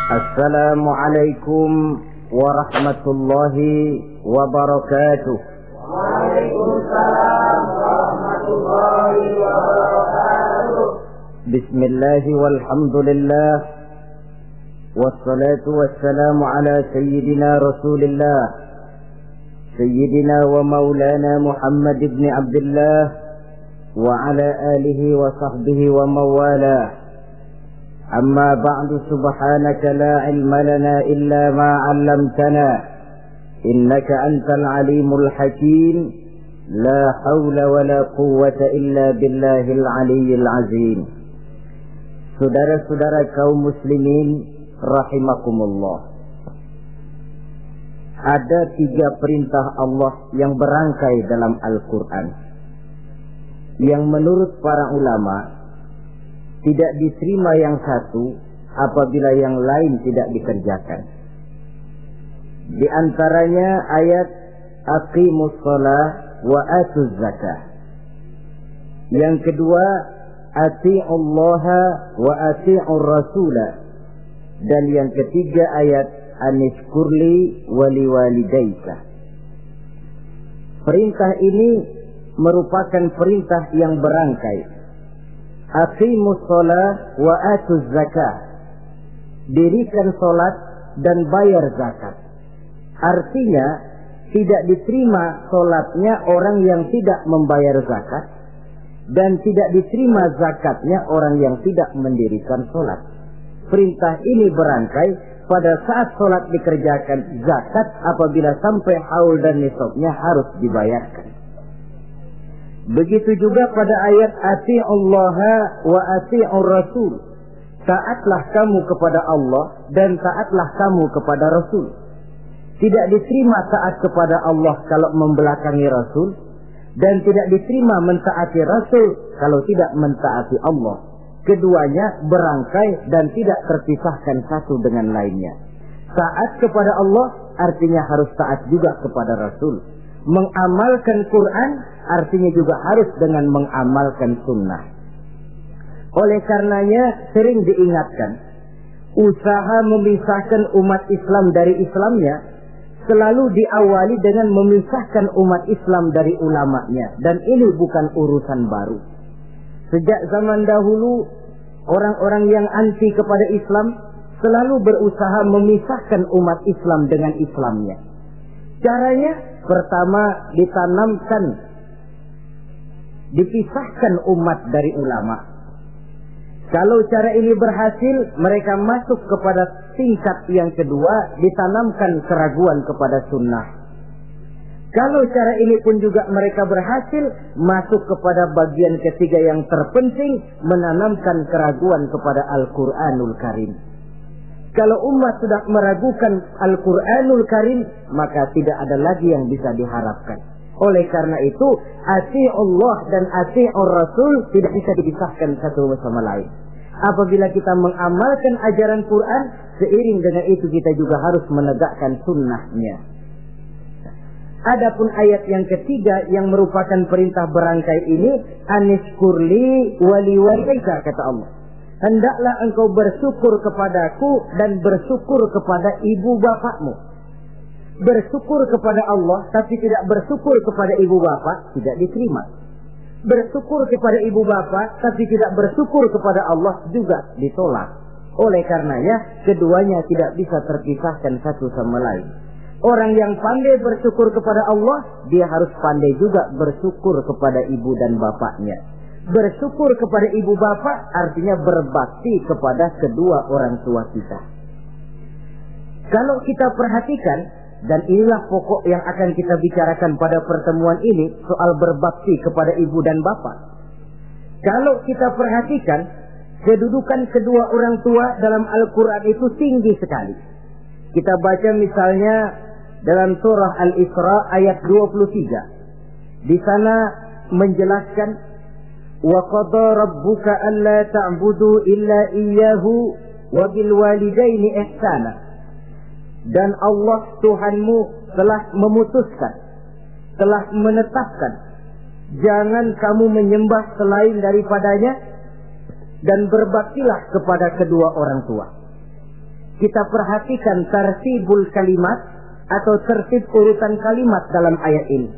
Assalamualaikum warahmatullahi wabarakatuh. Waalaikumsalam warahmatullahi wabarakatuh. Bismillahi walhamdulillah, wassalatu wassalamu ala sayyidina rasulillah, sayyidina wa maulana Muhammad ibn Abdullah wa ala alihi wa sahbihi wa mawalah. أما بعد سبحانك لا علم لنا إلا ما علمتنا إنك أنت العليم الحكيم لا حول ولا قوة إلا بالله العلي العظيم. Saudara-saudara kaum muslimin rahimakumullah, ada 3 perintah Allah yang berangkai dalam Al-Quran yang menurut para ulama tidak diterima yang satu apabila yang lain tidak dikerjakan. Di antaranya ayat aqimus shalah wa atuz zakah. Yang kedua ati'ullaha wa ati'ur rasulah. Dan yang ketiga ayat anishkurli wali walidaika. Perintah ini merupakan perintah yang berangkai. Aqimus shalah wa atuz zakah. Dirikan salat dan bayar zakat. Artinya tidak diterima salatnya orang yang tidak membayar zakat, dan tidak diterima zakatnya orang yang tidak mendirikan salat. Perintah ini berangkai pada saat salat dikerjakan, zakat apabila sampai haul dan nisabnya harus dibayarkan. Begitu juga pada ayat ati'ullaha wa ati'ur rasul. Taatlah kamu kepada Allah dan taatlah kamu kepada Rasul. Tidak diterima taat kepada Allah kalau membelakangi Rasul, dan tidak diterima mentaati Rasul kalau tidak mentaati Allah. Keduanya berangkai dan tidak terpisahkan satu dengan lainnya. Taat kepada Allah artinya harus taat juga kepada Rasul. Mengamalkan Quran artinya juga harus dengan mengamalkan sunnah. Oleh karenanya sering diingatkan, usaha memisahkan umat Islam dari Islamnya selalu diawali dengan memisahkan umat Islam dari ulamanya. Dan ini bukan urusan baru. Sejak zaman dahulu, orang-orang yang anti kepada Islam selalu berusaha memisahkan umat Islam dengan Islamnya. Caranya pertama dipisahkan umat dari ulama. Kalau cara ini berhasil, mereka masuk kepada tingkat yang kedua, ditanamkan keraguan kepada sunnah. Kalau cara ini pun juga mereka berhasil, masuk kepada bagian ketiga yang terpenting, menanamkan keraguan kepada Al-Quranul Karim. Kalau umat sudah meragukan Al-Quranul Karim, maka tidak ada lagi yang bisa diharapkan. Oleh karena itu, ati'ullah dan ati'ur rasul tidak bisa dipisahkan satu sama lain. Apabila kita mengamalkan ajaran Quran, seiring dengan itu kita juga harus menegakkan sunnahnya. Adapun ayat yang ketiga yang merupakan perintah berangkai ini, anishkurli wali walidaika, kata Allah. Hendaklah engkau bersyukur kepadaku dan bersyukur kepada ibu bapakmu. Bersyukur kepada Allah tapi tidak bersyukur kepada ibu bapak tidak diterima. Bersyukur kepada ibu bapak tapi tidak bersyukur kepada Allah juga ditolak. Oleh karenanya keduanya tidak bisa terpisahkan satu sama lain. Orang yang pandai bersyukur kepada Allah, dia harus pandai juga bersyukur kepada ibu dan bapaknya. Bersyukur kepada ibu bapak artinya berbakti kepada kedua orang tua kita. Kalau kita perhatikan, dan inilah pokok yang akan kita bicarakan pada pertemuan ini, soal berbakti kepada ibu dan bapak. Kalau kita perhatikan, kedudukan kedua orang tua dalam Al-Quran itu tinggi sekali. Kita baca misalnya dalam surah Al-Isra ayat 23. Di sana menjelaskan, وَقَضَى رَبُّكَ أَلَّا تَعْبُدُوا إِلَّا إِيَّهُ وَبِالْوَالِدَيْنِ إِحْسَانًا. Dan Allah Tuhanmu telah memutuskan, telah menetapkan, jangan kamu menyembah selain daripadanya, dan berbaktilah kepada kedua orang tua. kita perhatikan tartibul kalimat atau tertib urutan kalimat dalam ayat ini.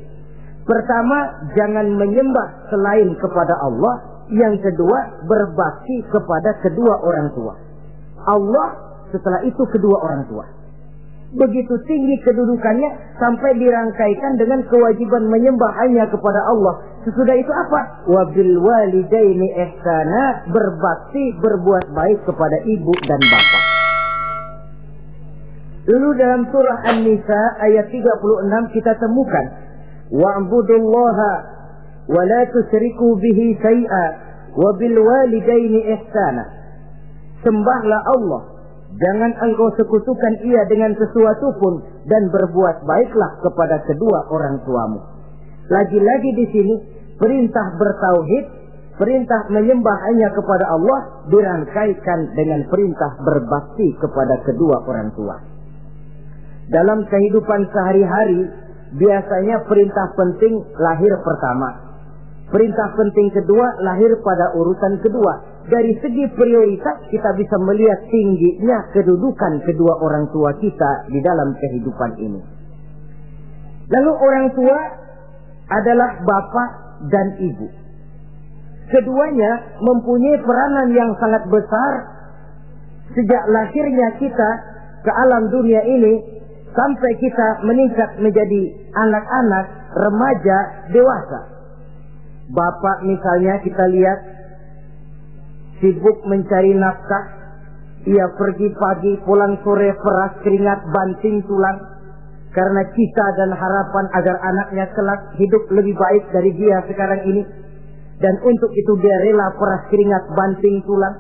Pertama, jangan menyembah selain kepada Allah. Yang kedua, berbakti kepada kedua orang tua. Allah, setelah itu kedua orang tua. Begitu tinggi kedudukannya sampai dirangkaikan dengan kewajiban menyembah hanya kepada Allah. Sesudah itu apa? Wabil walidaini ihsana, berbakti, berbuat baik kepada ibu dan bapak. Lalu dalam surah An-Nisa ayat 36 kita temukan wa'budullaha wa la tusyriku bihi syai'a wa bil walidaini ihsana. Sembahlah Allah, jangan engkau sekutukan ia dengan sesuatu pun, dan berbuat baiklah kepada kedua orang tuamu. Lagi-lagi di sini perintah bertauhid, perintah menyembah hanya kepada Allah dirangkaikan dengan perintah berbakti kepada kedua orang tua. Dalam kehidupan sehari-hari, biasanya perintah penting lahir pertama. Perintah penting kedua lahir pada urutan kedua. Dari segi prioritas kita bisa melihat tingginya kedudukan kedua orang tua kita di dalam kehidupan ini. Lalu orang tua adalah bapak dan ibu. Keduanya mempunyai peranan yang sangat besar sejak lahirnya kita ke alam dunia ini sampai kita meningkat menjadi anak-anak, remaja, dewasa. Bapak misalnya kita lihat sibuk mencari nafkah. Ia pergi pagi, pulang sore, peras keringat, banting tulang. Karena cita dan harapan agar anaknya kelak hidup lebih baik dari dia sekarang ini. Dan untuk itu dia rela peras keringat, banting tulang.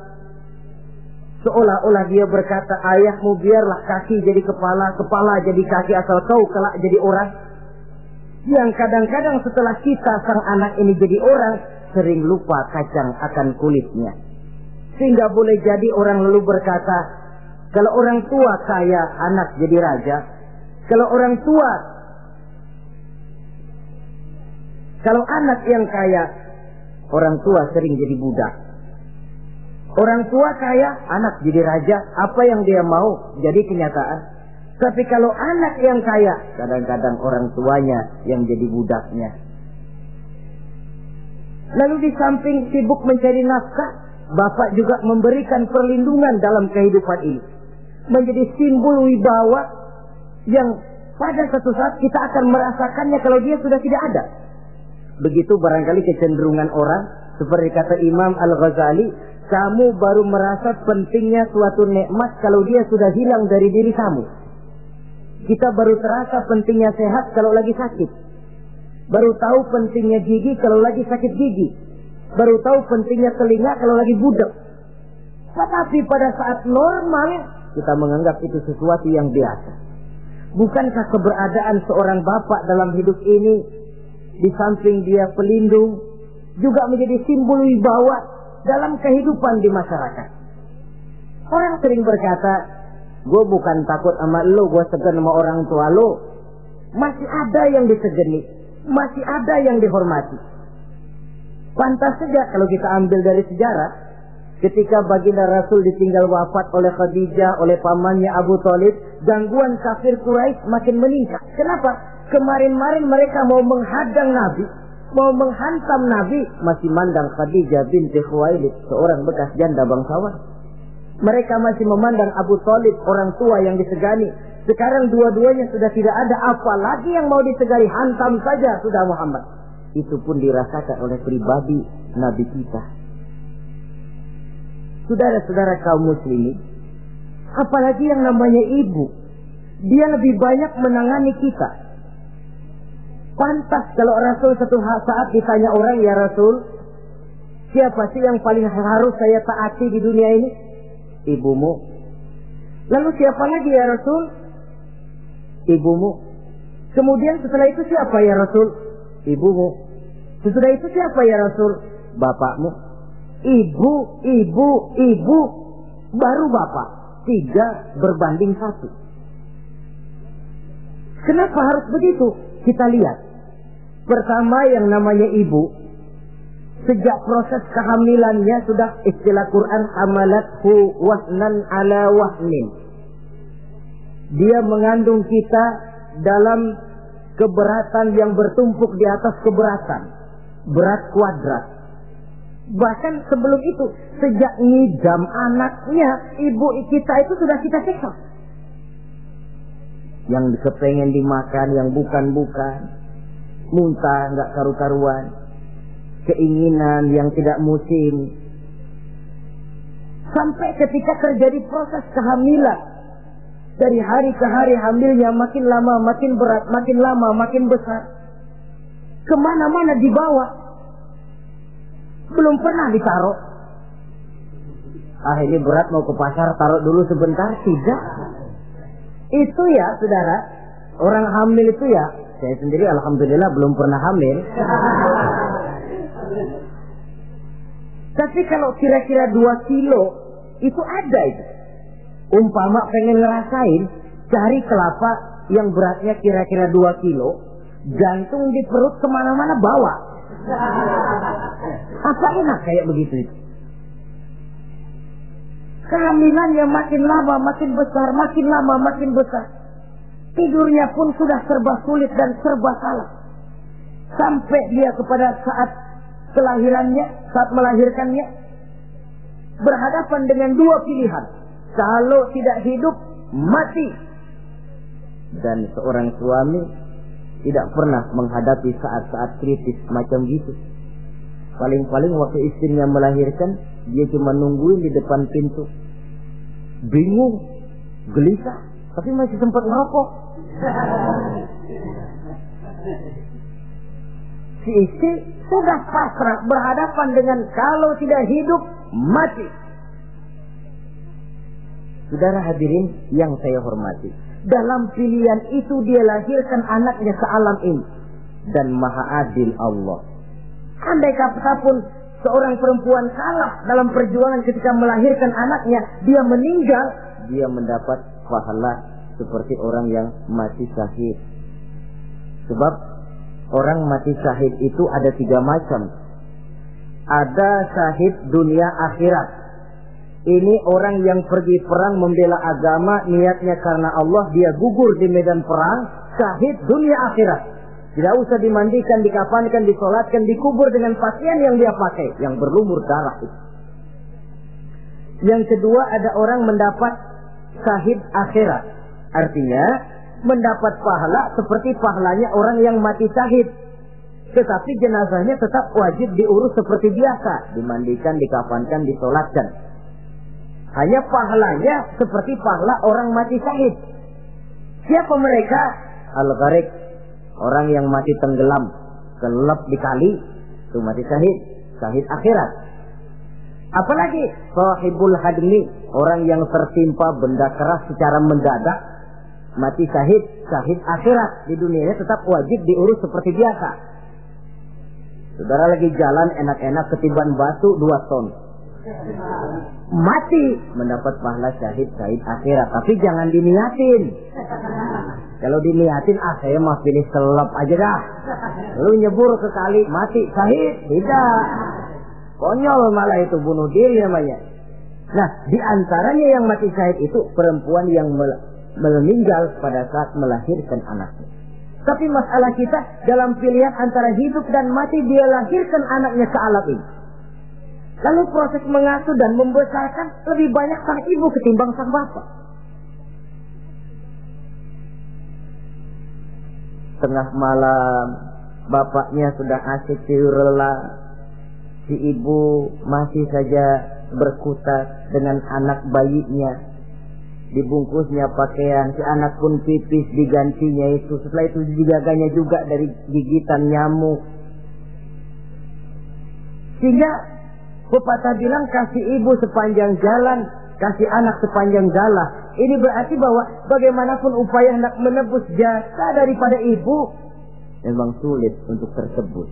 Seolah-olah dia berkata, ayahmu biarlah kaki jadi kepala, kepala jadi kaki, asal kau kelak jadi orang. Yang kadang-kadang setelah kita sang anak ini jadi orang, sering lupa kacang akan kulitnya. Sehingga boleh jadi orang lalu berkata, kalau orang tua kaya, anak jadi raja. Kalau anak yang kaya, orang tua sering jadi budak. Orang tua kaya, anak jadi raja. Apa yang dia mau jadi kenyataan. Tapi kalau anak yang kaya, kadang-kadang orang tuanya yang jadi budaknya. Lalu di samping sibuk mencari nafkah, bapak juga memberikan perlindungan dalam kehidupan ini. Menjadi simbol wibawa yang pada satu saat kita akan merasakannya kalau dia sudah tidak ada. Begitu barangkali kecenderungan orang, seperti kata Imam Al-Ghazali, kamu baru merasa pentingnya suatu nikmat kalau dia sudah hilang dari diri kamu. Kita baru terasa pentingnya sehat kalau lagi sakit. Baru tahu pentingnya gigi kalau lagi sakit gigi. Baru tahu pentingnya telinga kalau lagi budak. Tetapi pada saat normal, kita menganggap itu sesuatu yang biasa. Bukankah keberadaan seorang bapak dalam hidup ini, di samping dia pelindung, juga menjadi simbol wibawa dalam kehidupan di masyarakat? Orang sering berkata, gue bukan takut sama lo, gue segan sama orang tua lo. Masih ada yang disegani, masih ada yang dihormati. Pantas saja kalau kita ambil dari sejarah, ketika baginda Rasul ditinggal wafat oleh Khadijah, oleh pamannya Abu Thalib, gangguan kafir Quraisy makin meningkat. Kenapa? Kemarin-marin mereka mau menghadang Nabi, mau menghantam Nabi, masih mandang Khadijah binti Khuwailid, seorang bekas janda bangsawan. Mereka masih memandang Abu Thalib, orang tua yang disegani. Sekarang dua-duanya sudah tidak ada, apalagi yang mau disegani, hantam saja sudah Muhammad. Itu pun dirasakan oleh pribadi Nabi kita. Saudara-saudara kaum muslimin, apalagi yang namanya ibu, dia lebih banyak menangani kita. Pantas kalau Rasul satu saat ditanya orang, ya Rasul, siapa sih yang paling harus saya taati di dunia ini? Ibumu. Lalu siapa lagi ya Rasul? Ibumu. Kemudian setelah itu siapa ya Rasul? Ibumu. Setelah itu siapa ya Rasul? Bapakmu. Ibu, baru bapak. 3 berbanding 1. Kenapa harus begitu? Kita lihat. Pertama, yang namanya ibu, sejak proses kehamilannya sudah istilah Quran hamalathu wahnan ala wahnin. Dia mengandung kita dalam keberatan yang bertumpuk di atas keberatan. Berat kuadrat. Bahkan sebelum itu, sejak ngidam anaknya, ibu kita itu sudah kita siksa. Yang kepengen dimakan, yang bukan-bukan. Muntah, nggak karu-karuan. Keinginan yang tidak musim. Sampai ketika terjadi proses kehamilan. Dari hari ke hari hamilnya makin lama, makin berat, makin lama, makin besar. Kemana-mana dibawa. Belum pernah ditaruh. Ah, ini berat, mau ke pasar, taruh dulu sebentar. Tidak. Itu ya, saudara, orang hamil itu ya, saya sendiri alhamdulillah belum pernah hamil. Tapi kalau kira-kira 2 kilo, itu ada itu. Umpama pengen ngerasain, cari kelapa yang beratnya kira-kira 2 kilo, gantung di perut kemana-mana bawa. Apa enak kayak begitu itu? Kehamilannya makin lama makin besar, makin lama makin besar. Tidurnya pun sudah serba sulit dan serba salah. Sampai dia kepada saat kelahirannya, saat melahirkannya, berhadapan dengan 2 pilihan. Kalau tidak hidup, mati. Dan seorang suami tidak pernah menghadapi saat-saat kritis macam gitu. Paling-paling waktu istrinya melahirkan, dia cuma nungguin di depan pintu. Bingung, gelisah, tapi masih sempat ngerokok. Si istri sudah pasrah berhadapan dengan kalau tidak hidup, mati. Saudara hadirin yang saya hormati, dalam pilihan itu dia lahirkan anaknya sealam ini. Dan maha adil Allah. Andai kata pun seorang perempuan kalah dalam perjuangan ketika melahirkan anaknya, dia meninggal, dia mendapat pahala seperti orang yang mati syahid. Sebab orang mati syahid itu ada 3 macam. Ada syahid dunia akhirat. Ini orang yang pergi perang membela agama, niatnya karena Allah, dia gugur di medan perang, syahid dunia akhirat. Tidak usah dimandikan, dikafankan, disolatkan, dikubur dengan pakaian yang dia pakai, yang berlumur darah itu. Yang kedua, ada orang mendapat syahid akhirat. Artinya, mendapat pahala seperti pahalanya orang yang mati syahid. Tetapi jenazahnya tetap wajib diurus seperti biasa. Dimandikan, dikafankan, disolatkan. Hanya pahalanya seperti pahala orang mati syahid. Siapa mereka? Al-Gharik. Orang yang mati tenggelam, kelelep di kali, itu mati syahid, syahid akhirat. Apalagi sahibul hadmi, orang yang tertimpa benda keras secara mendadak, mati syahid, syahid akhirat. Di dunianya tetap wajib diurus seperti biasa. Saudara lagi jalan enak-enak ketiban batu 2 ton. Mati, mendapat pahala syahid, syahid akhirat. Tapi jangan diniatin. Kalau diniatin, saya mah pilih selap aja dah. Lalu nyebur ke kali, mati, syahid. Tidak. Konyol malah itu, bunuh diri namanya. Nah, di antaranya yang mati syahid itu perempuan yang meninggal pada saat melahirkan anaknya. Tapi masalah kita dalam pilihan antara hidup dan mati, dia lahirkan anaknya sealam ini. Lalu proses mengasuh dan membesarkan lebih banyak sang ibu ketimbang sang bapak. Tengah malam, bapaknya sudah asik tidur lelap. Si ibu masih saja berkutat dengan anak bayinya. Dibungkusnya pakaian, si anak pun pipis digantinya itu. Setelah itu dijaganya juga dari gigitan nyamuk. Sehingga pepatah bilang kasih ibu sepanjang jalan, kasih anak sepanjang galah. Ini berarti bahwa bagaimanapun upaya hendak menebus jasa daripada ibu, memang sulit untuk tersebut.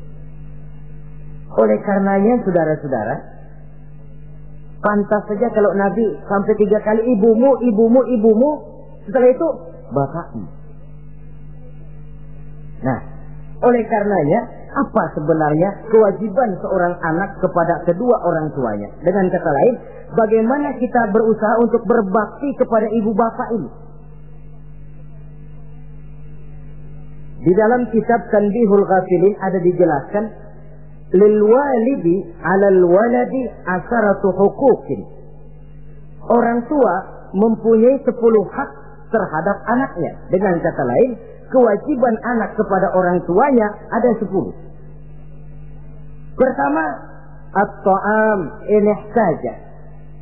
Oleh karenanya saudara-saudara, pantas saja kalau Nabi sampai 3 kali ibumu, ibumu, ibumu, setelah itu bapakmu. Nah, oleh karenanya apa sebenarnya kewajiban seorang anak kepada kedua orang tuanya? Dengan kata lain, bagaimana kita berusaha untuk berbakti kepada ibu bapak ini? Di dalam kitab Tanbihul Ghafilin ada dijelaskan, lil walidi 'alal waladi asharatu huquqin. Orang tua mempunyai 10 hak terhadap anaknya. Dengan kata lain, kewajiban anak kepada orang tuanya ada 10. Pertama, at-ta'am in ihtaja.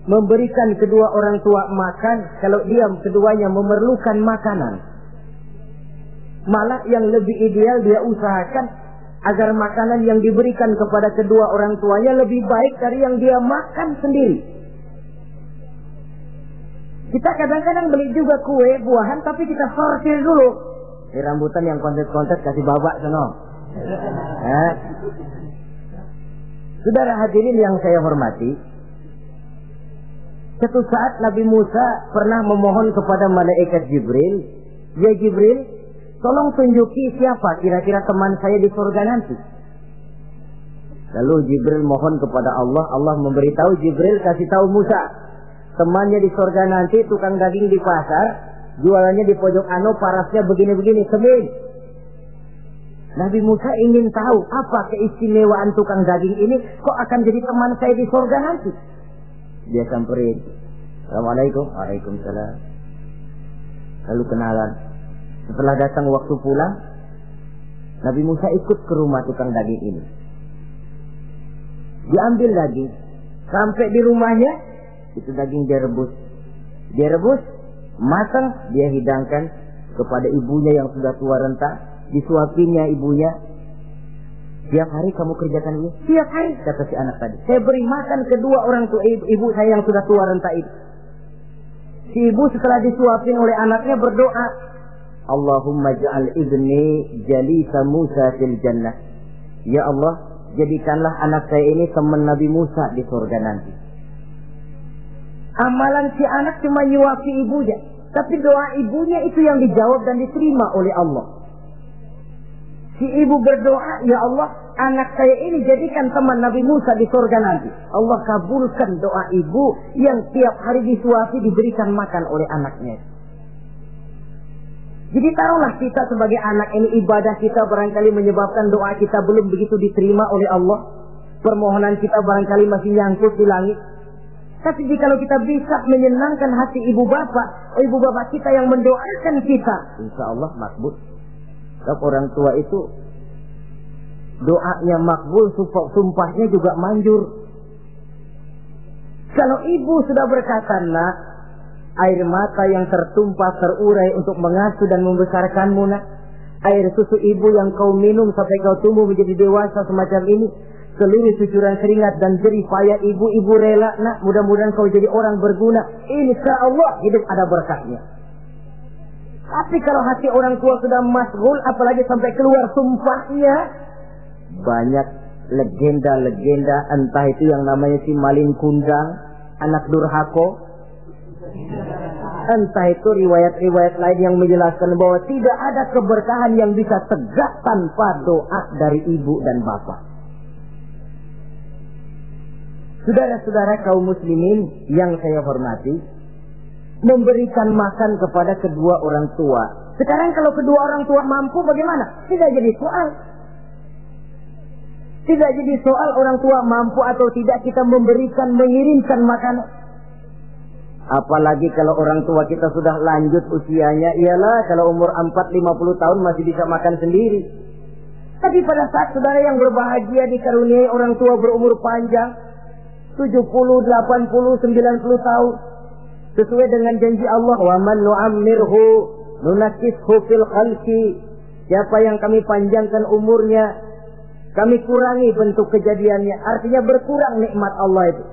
Memberikan kedua orang tua makan kalau dia keduanya memerlukan makanan. Malah yang lebih ideal dia usahakan agar makanan yang diberikan kepada kedua orang tuanya lebih baik dari yang dia makan sendiri. Kita kadang-kadang beli juga kue, buahan, tapi kita sortir dulu. Di rambutan yang kontes-kontes kasih babak sono. Saudara hadirin yang saya hormati, suatu saat Nabi Musa pernah memohon kepada malaikat Jibril, "Ya Jibril, tolong tunjuki siapa kira-kira teman saya di surga nanti." Lalu Jibril mohon kepada Allah, Allah memberitahu Jibril kasih tahu Musa, temannya di surga nanti tukang daging di pasar, jualannya di pojok parasnya begini-begini, semin. Nabi Musa ingin tahu apa keistimewaan tukang daging ini kok akan jadi teman saya di surga nanti. Dia samperin, "Assalamualaikum." "Waalaikumsalam." Lalu kenalan. Setelah datang waktu pulang, Nabi Musa ikut ke rumah tukang daging ini. Diambil daging, sampai di rumahnya itu daging dia rebus. Dia rebus, matang, dia hidangkan kepada ibunya yang sudah tua renta. Disuapinya ibunya. "Tiap hari kamu kerjakan ini?" "Tiap hari," kata si anak tadi. "Saya beri makan kedua orang tua ibu saya yang sudah tua renta itu." Si ibu setelah disuapin oleh anaknya berdoa, "Allahumma ja'al ibni jalisa Musa fil jannah." Ya Allah, jadikanlah anak saya ini teman Nabi Musa di surga nanti. Amalan si anak cuma nyuapi ibunya, tapi doa ibunya itu yang dijawab dan diterima oleh Allah. Si ibu berdoa, "Ya Allah, anak saya ini jadikan teman Nabi Musa di surga nanti." Allah kabulkan doa ibu yang tiap hari disuapi diberikan makan oleh anaknya. Jadi taruhlah kita sebagai anak ini, ibadah kita barangkali menyebabkan doa kita belum begitu diterima oleh Allah. Permohonan kita barangkali masih nyangkut di langit. Tapi jikalau kita bisa menyenangkan hati ibu bapak kita yang mendoakan kita, insya Allah makbul. Sebab orang tua itu doanya makbul, sumpahnya juga manjur. Kalau ibu sudah berkata, "Nak, air mata yang tertumpah terurai untuk mengasuh dan membesarkanmu, nak. Air susu ibu yang kau minum sampai kau tumbuh menjadi dewasa semacam ini, seluruh cucuran keringat dan jerih payah ibu rela, nak. Mudah-mudahan kau jadi orang berguna. Insya Allah hidup ada berkahnya." Tapi kalau hati orang tua sudah masghul, apalagi sampai keluar sumpahnya, banyak legenda-legenda, entah itu yang namanya si maling kundang, anak durhako, entah itu riwayat-riwayat lain yang menjelaskan bahwa tidak ada keberkahan yang bisa tegak tanpa doa dari ibu dan bapak. Saudara-saudara kaum muslimin yang saya hormati, memberikan makan kepada kedua orang tua. Sekarang kalau kedua orang tua mampu bagaimana? Tidak jadi soal. Tidak jadi soal orang tua mampu atau tidak kita memberikan, mengirimkan makanan. Apalagi kalau orang tua kita sudah lanjut usianya, ialah kalau umur 40-50 tahun masih bisa makan sendiri. Tapi pada saat saudara yang berbahagia dikaruniai orang tua berumur panjang, 70, 80, 90 tahun, sesuai dengan janji Allah, "Wa man nu'ammirhu nunakkishu fil khalqi." Siapa yang kami panjangkan umurnya, kami kurangi bentuk kejadiannya. Artinya berkurang nikmat Allah itu.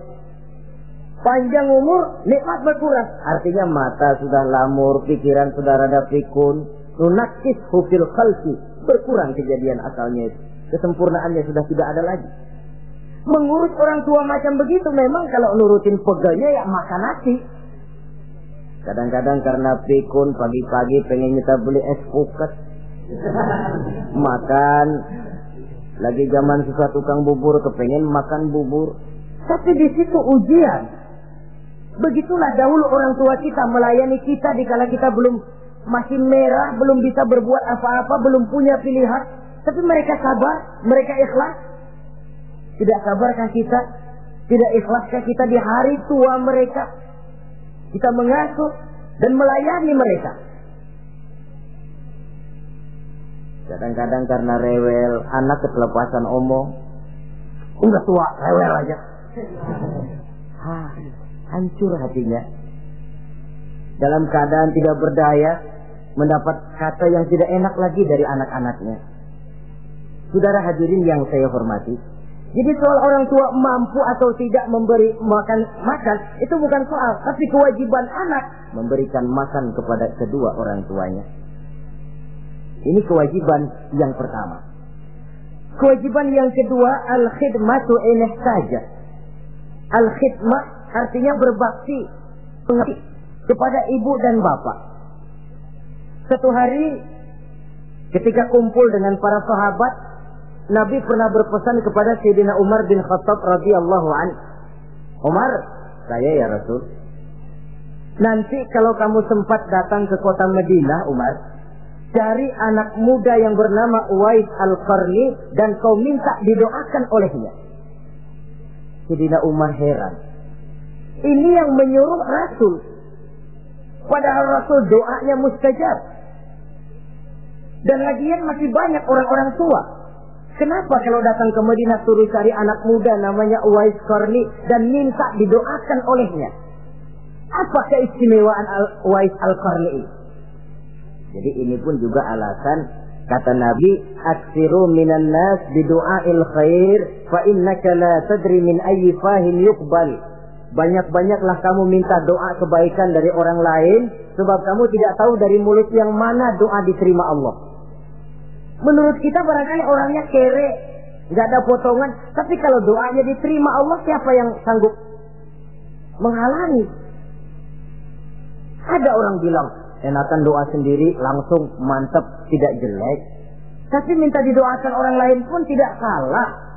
Panjang umur, nikmat berkurang. Artinya mata sudah lamur, pikiran sudah rada pikun. Nunakkishu fil khalqi. Berkurang kejadian asalnya itu. Kesempurnaannya sudah tidak ada lagi. Mengurus orang tua macam begitu memang kalau nurutin peganya ya makan nasi. Kadang-kadang karena pikun pagi-pagi pengen kita beli es puket. Makan. Lagi zaman susah tukang bubur kepengen makan bubur. Tapi di situ ujian. Begitulah dahulu orang tua kita melayani kita dikala kita belum masih merah, belum bisa berbuat apa-apa, belum punya pilihan, tapi mereka sabar, mereka ikhlas. Tidak sabarkah kita? Tidak ikhlaskah kita di hari tua mereka? Kita mengasuh dan melayani mereka. Kadang-kadang karena rewel, anak ketelepasan omong, udah tua, rewel aja. Hancur hatinya. Dalam keadaan tidak berdaya, mendapat kata yang tidak enak lagi dari anak-anaknya. Saudara hadirin yang saya hormati, jadi soal orang tua mampu atau tidak memberi makan, itu bukan soal, tapi kewajiban anak memberikan makan kepada kedua orang tuanya. Ini kewajiban yang pertama. Kewajiban yang kedua, al-khidmatu ilah saja. Al-khidmah artinya berbakti kepada ibu dan bapak. Satu hari ketika kumpul dengan para sahabat, Nabi pernah berpesan kepada Sayyidina Umar bin Khattab radhiyallahu anhu. Umar, saya ya Rasul, nanti kalau kamu sempat datang ke kota Madinah, Umar, cari anak muda yang bernama Uwais Al-Qarni dan kau minta didoakan olehnya. Sayyidina Umar heran. Ini yang menyuruh Rasul. Padahal Rasul doanya mustajab. Dan lagian masih banyak orang-orang tua. Kenapa kalau datang ke Madinah suruh cari anak muda namanya Uwais Qarni dan minta didoakan olehnya? Apa keistimewaan Uwais Al-Qarni ini? Jadi ini pun juga alasan kata Nabi, aksiru minan nas bidu'ail khair fa innaka la tadri min ayyi fahin yuqbal. Banyak-banyaklah kamu minta doa kebaikan dari orang lain, sebab kamu tidak tahu dari mulut yang mana doa diterima Allah. Menurut kita barangkali orangnya kere, nggak ada potongan, tapi kalau doanya diterima Allah, siapa yang sanggup menghalangi? Ada orang bilang, enakan doa sendiri langsung mantap, tidak jelek. Tapi minta didoakan orang lain pun tidak salah.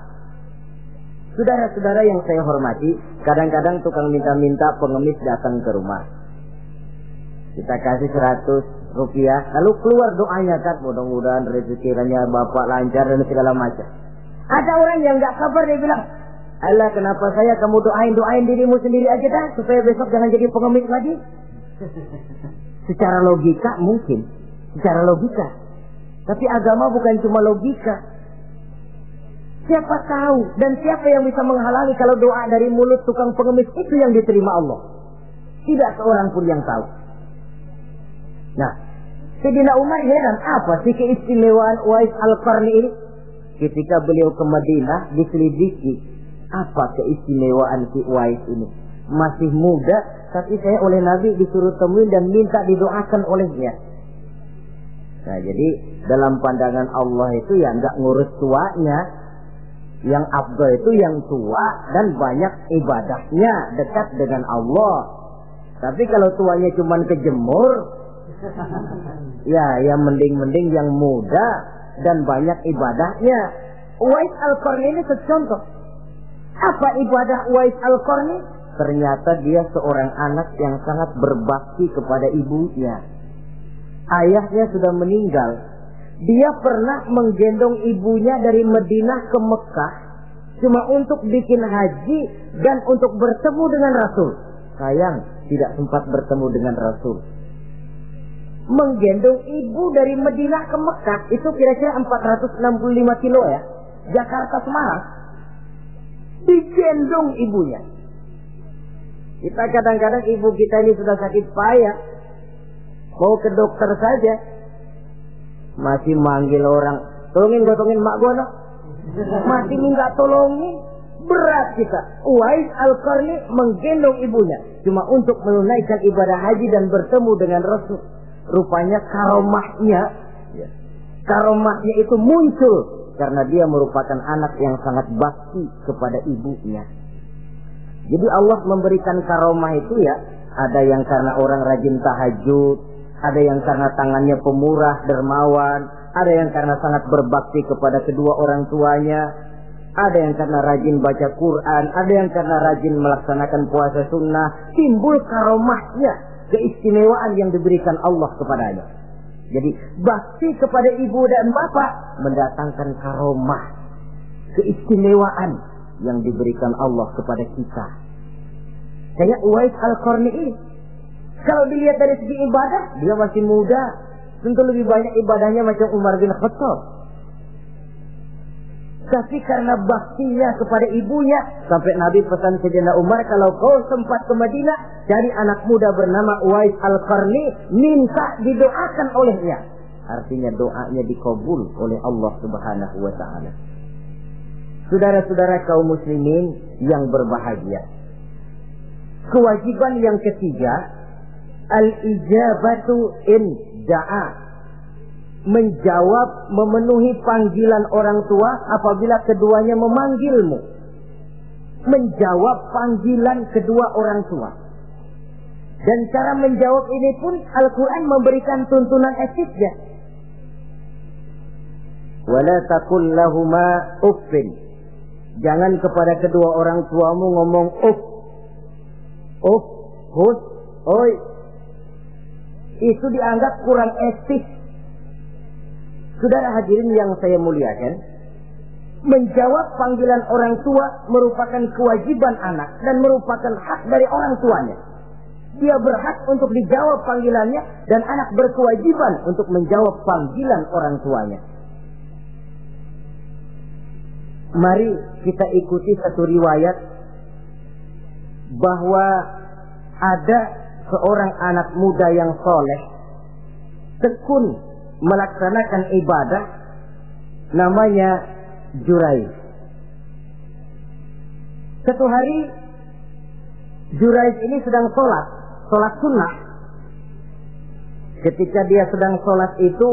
Saudara-saudara yang saya hormati, kadang-kadang tukang minta-minta pengemis datang ke rumah. Kita kasih 100 rupiah, lalu keluar doanya kan, mudah-mudahan rezekinya bapak lancar dan segala macam. Ada orang yang nggak sabar, dia bilang, Allah kenapa saya, kamu doain dirimu sendiri aja dah, supaya besok jangan jadi pengemis lagi. Secara logika mungkin, secara logika. Tapi agama bukan cuma logika. Siapa tahu dan siapa yang bisa menghalangi kalau doa dari mulut tukang pengemis itu yang diterima Allah? Tidak seorang pun yang tahu. Nah, Sayyidina Umar heran, apa sih keistimewaan Uwais Al-Qarni ini? Ketika beliau ke Madinah diselidiki, apa keistimewaan si Uwais ini? Masih muda, tapi saya oleh Nabi disuruh temuin dan minta didoakan olehnya. Nah, jadi dalam pandangan Allah itu ya nggak ngurus tuanya. Yang afdal itu yang tua dan banyak ibadahnya, dekat dengan Allah. Tapi kalau tuanya cuma kejemur, ya yang mending-mending yang muda dan banyak ibadahnya. Uwais Al-Qarni ini contoh. Apa ibadah Uwais Al-Qarni? Ternyata dia seorang anak yang sangat berbakti kepada ibunya. Ayahnya sudah meninggal. Dia pernah menggendong ibunya dari Madinah ke Mekah cuma untuk bikin haji dan untuk bertemu dengan Rasul. Sayang, tidak sempat bertemu dengan Rasul. Menggendong ibu dari Madinah ke Mekah itu kira-kira 465 kilo ya. Jakarta Semarang. Digendong ibunya. Kita kadang-kadang ibu kita ini sudah sakit payah, mau ke dokter saja masih manggil orang, tolongin gotongin mak gua no. Masih minta tolongin. Berat kita. Uwais Al-Qarni menggendong ibunya cuma untuk menunaikan ibadah haji dan bertemu dengan Rasul. Rupanya karomahnya itu muncul karena dia merupakan anak yang sangat bakti kepada ibunya. Jadi Allah memberikan karomah itu ya, ada yang karena orang rajin tahajud, ada yang karena tangannya pemurah, dermawan, ada yang karena sangat berbakti kepada kedua orang tuanya, ada yang karena rajin baca Quran, ada yang karena rajin melaksanakan puasa sunnah. Timbul karomahnya keistimewaan yang diberikan Allah kepadanya. Jadi bakti kepada ibu dan bapak mendatangkan karomah, keistimewaan yang diberikan Allah kepada kita. Kayak Uwais Al-Qarni ini, kalau dilihat dari segi ibadah, dia masih muda, tentu lebih banyak ibadahnya macam Umar bin Khattab. Tapi karena baktinya kepada ibunya, sampai Nabi pesan Sayyidina Umar, kalau kau sempat ke Madinah, cari anak muda bernama Uwais Al-Qarni, minta didoakan olehnya. Artinya doanya dikabul oleh Allah Subhanahu wa ta'ala. Saudara-saudara kaum muslimin yang berbahagia, kewajiban yang ketiga, al-ijabatu in da'a, menjawab, memenuhi panggilan orang tua apabila keduanya memanggilmu. Menjawab panggilan kedua orang tua. Dan cara menjawab ini pun Al-Quran memberikan tuntunan etiknya. Wala taqul lahuma uffin, jangan kepada kedua orang tuamu ngomong uff, uff, hus, oi. Itu dianggap kurang etis. Saudara hadirin yang saya muliakan, menjawab panggilan orang tua merupakan kewajiban anak dan merupakan hak dari orang tuanya. Dia berhak untuk dijawab panggilannya dan anak berkewajiban untuk menjawab panggilan orang tuanya. Mari kita ikuti satu riwayat bahwa ada seorang anak muda yang soleh, tekun melaksanakan ibadah, namanya Jurayj. Satu hari Jurayj ini sedang sholat sunnah. Ketika dia sedang sholat itu,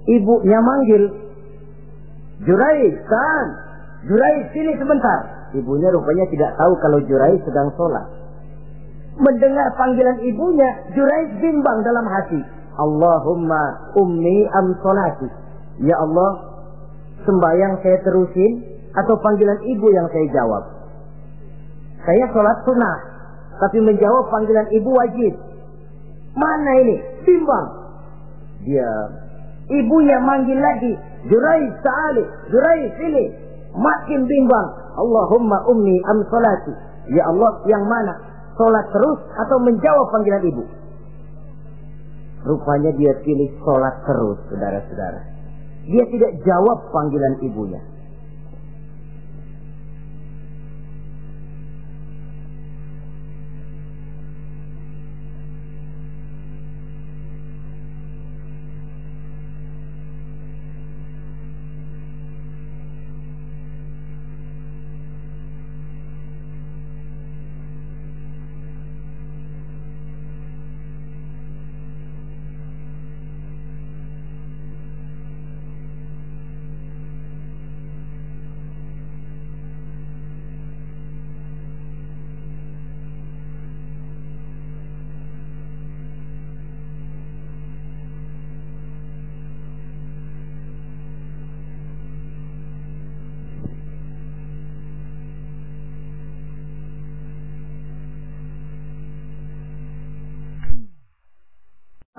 ibunya manggil, Jurayj, kan? Jurayj, sini sebentar. Ibunya rupanya tidak tahu kalau Jurayj sedang sholat. Mendengar panggilan ibunya, Jurayj bimbang dalam hati. Allahumma ummi am sholati. Ya Allah, sembahyang saya terusin atau panggilan ibu yang saya jawab? Saya sholat sunnah, tapi menjawab panggilan ibu wajib. Mana ini? Bimbang. Dia, ibunya manggil lagi, Jurayj ta'ali, Jurayj sini. Makin bimbang. Allahumma ummi am sholati. Ya Allah, yang mana? Sholat terus atau menjawab panggilan ibu? Rupanya dia pilih sholat terus, saudara-saudara. Dia tidak jawab panggilan ibunya.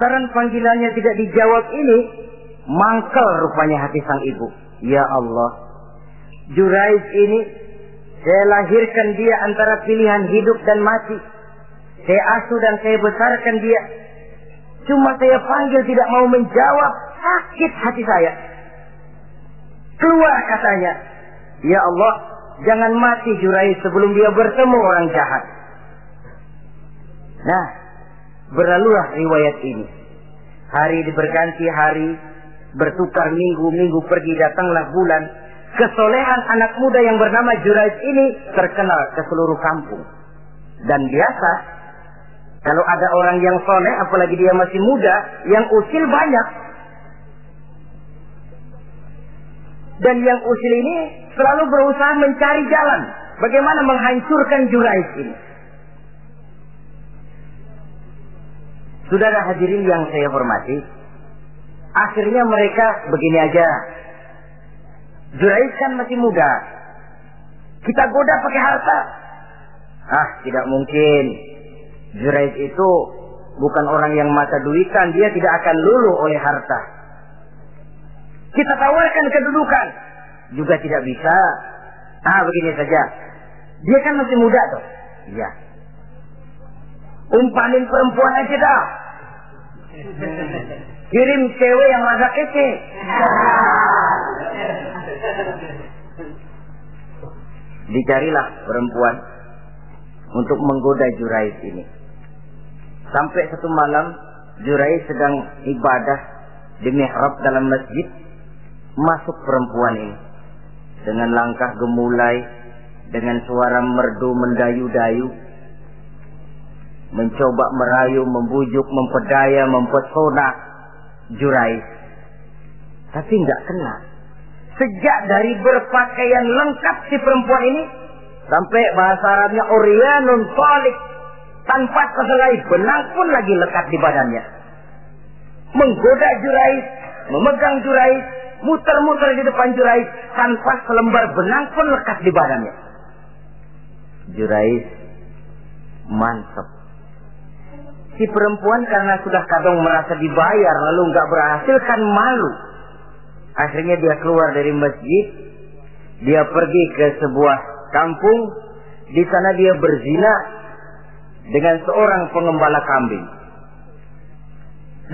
Karena panggilannya tidak dijawab ini, mangkel rupanya hati sang ibu. Ya Allah, Jurayj ini, saya lahirkan dia antara pilihan hidup dan mati. Saya asuh dan saya besarkan dia. Cuma saya panggil tidak mau menjawab, sakit hati saya. Keluar katanya, ya Allah, jangan mati Jurayj sebelum dia bertemu orang jahat. Nah, berlalulah riwayat ini. Hari berganti hari, bertukar minggu pergi, datanglah bulan. Kesolehan anak muda yang bernama Jurayj ini terkenal ke seluruh kampung. Dan biasa, kalau ada orang yang soleh, apalagi dia masih muda, yang usil banyak. Dan yang usil ini selalu berusaha mencari jalan bagaimana menghancurkan Jurayj ini. Saudara hadirin yang saya hormati, akhirnya mereka begini aja. Jurayj kan masih muda, kita goda pakai harta. Ah, tidak mungkin. Jurayj itu bukan orang yang mata duitan, dia tidak akan luluh oleh harta. Kita tawarkan kedudukan, juga tidak bisa. Begini saja. Dia kan masih muda tuh. Iya. Umpanin perempuan aja dah. Kirim cewek yang agak kece. Dicarilah perempuan untuk menggoda Jurais ini. Sampai satu malam Jurais sedang ibadah di mihrab dalam masjid. Masuk perempuan ini dengan langkah gemulai, dengan suara merdu mendayu-dayu, mencoba merayu, membujuk, mempedaya, mempesona Jurais. Tapi nggak kena. Sejak dari berpakaian lengkap si perempuan ini, sampai bahasa Arabnya Uryanun Thalik, tanpa sehelai benang pun lagi lekat di badannya. Menggoda Jurais, memegang Jurais, muter-muter di depan Jurais, tanpa selembar benang pun lekat di badannya. Jurais mantap. Si perempuan karena sudah kadang merasa dibayar lalu nggak berhasil kan malu. Akhirnya dia keluar dari masjid, dia pergi ke sebuah kampung, di sana dia berzina dengan seorang pengembala kambing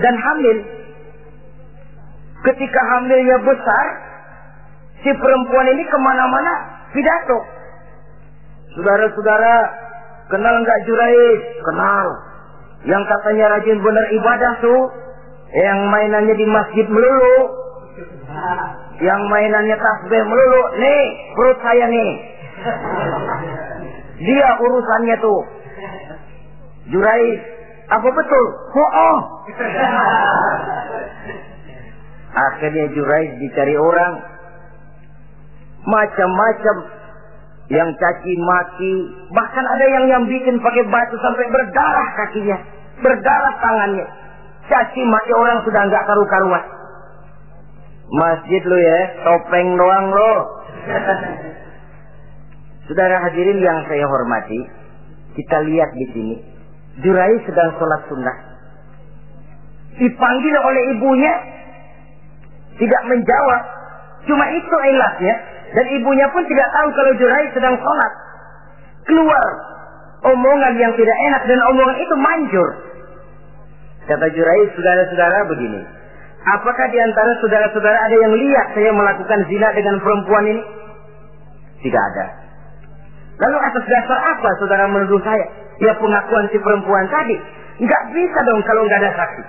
dan hamil. Ketika hamilnya besar, si perempuan ini kemana-mana pidato. Saudara-saudara, kenal nggak Jurais? Kenal. Yang katanya rajin benar ibadah tuh, yang mainannya di masjid melulu, yang mainannya tasbih melulu. Nih, perut saya nih. Dia urusannya tuh. Jurais, apa betul? Oh. Akhirnya Jurais dicari orang, macam-macam, yang caci maki, bahkan ada yang bikin pakai batu sampai berdarah kakinya, berdarah tangannya. Caci maki orang sudah nggak karu-karuan. Masjid lo ya, topeng doang lo. Saudara hadirin yang saya hormati, kita lihat di sini, Jurais sedang sholat sunnah, dipanggil oleh ibunya, tidak menjawab. Cuma itu ilasnya. Dan ibunya pun tidak tahu kalau Jurais sedang sholat. Keluar omongan yang tidak enak, dan omongan itu manjur. Kata Jurais, saudara-saudara begini, apakah di antara saudara-saudara ada yang lihat saya melakukan zina dengan perempuan ini? Tidak ada. Lalu atas dasar apa saudara menuduh saya? Ya pengakuan si perempuan tadi. Nggak bisa dong kalau nggak ada saksi.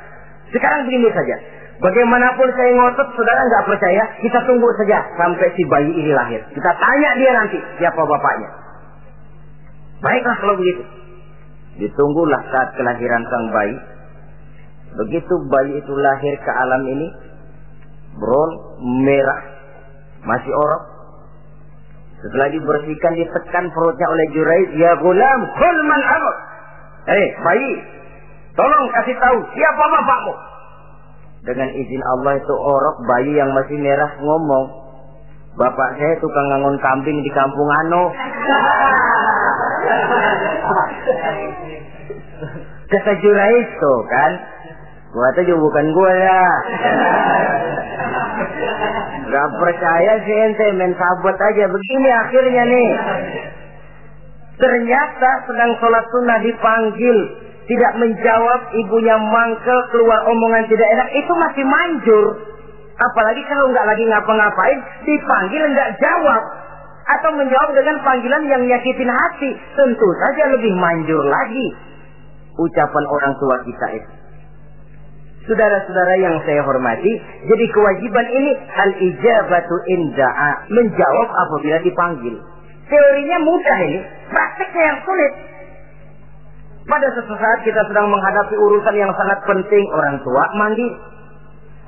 Sekarang begini saja. Bagaimanapun saya ngotot, saudara nggak percaya, kita tunggu saja sampai si bayi ini lahir. Kita tanya dia nanti siapa bapaknya. Baiklah kalau begitu. Ditunggulah saat kelahiran sang bayi. Begitu bayi itu lahir ke alam ini, brown, merah, masih orok. Setelah dibersihkan, ditekan perutnya oleh Jurais, ya gulam, kul man abuk. Bayi, tolong kasih tahu siapa bapakmu. Dengan izin Allah itu orok, bayi yang masih merah ngomong, bapak saya tukang ngangon kambing di kampung Ano. Kata Jurais tuh kan, gua tuh juga bukan gua ya. Gak percaya sih ente, main sabot aja. Begini akhirnya nih, ternyata sedang sholat sunnah dipanggil, tidak menjawab, ibunya mangkel, keluar omongan tidak enak, itu masih manjur. Apalagi kalau nggak lagi ngapa-ngapain, dipanggil nggak jawab, atau menjawab dengan panggilan yang nyakitin hati, tentu saja lebih manjur lagi ucapan orang tua kita itu. Saudara-saudara yang saya hormati, jadi kewajiban ini al-ijabatu inda'a, menjawab apabila dipanggil. Teorinya mudah ini, prakteknya yang sulit. Pada suatu saat kita sedang menghadapi urusan yang sangat penting, orang tua manggil.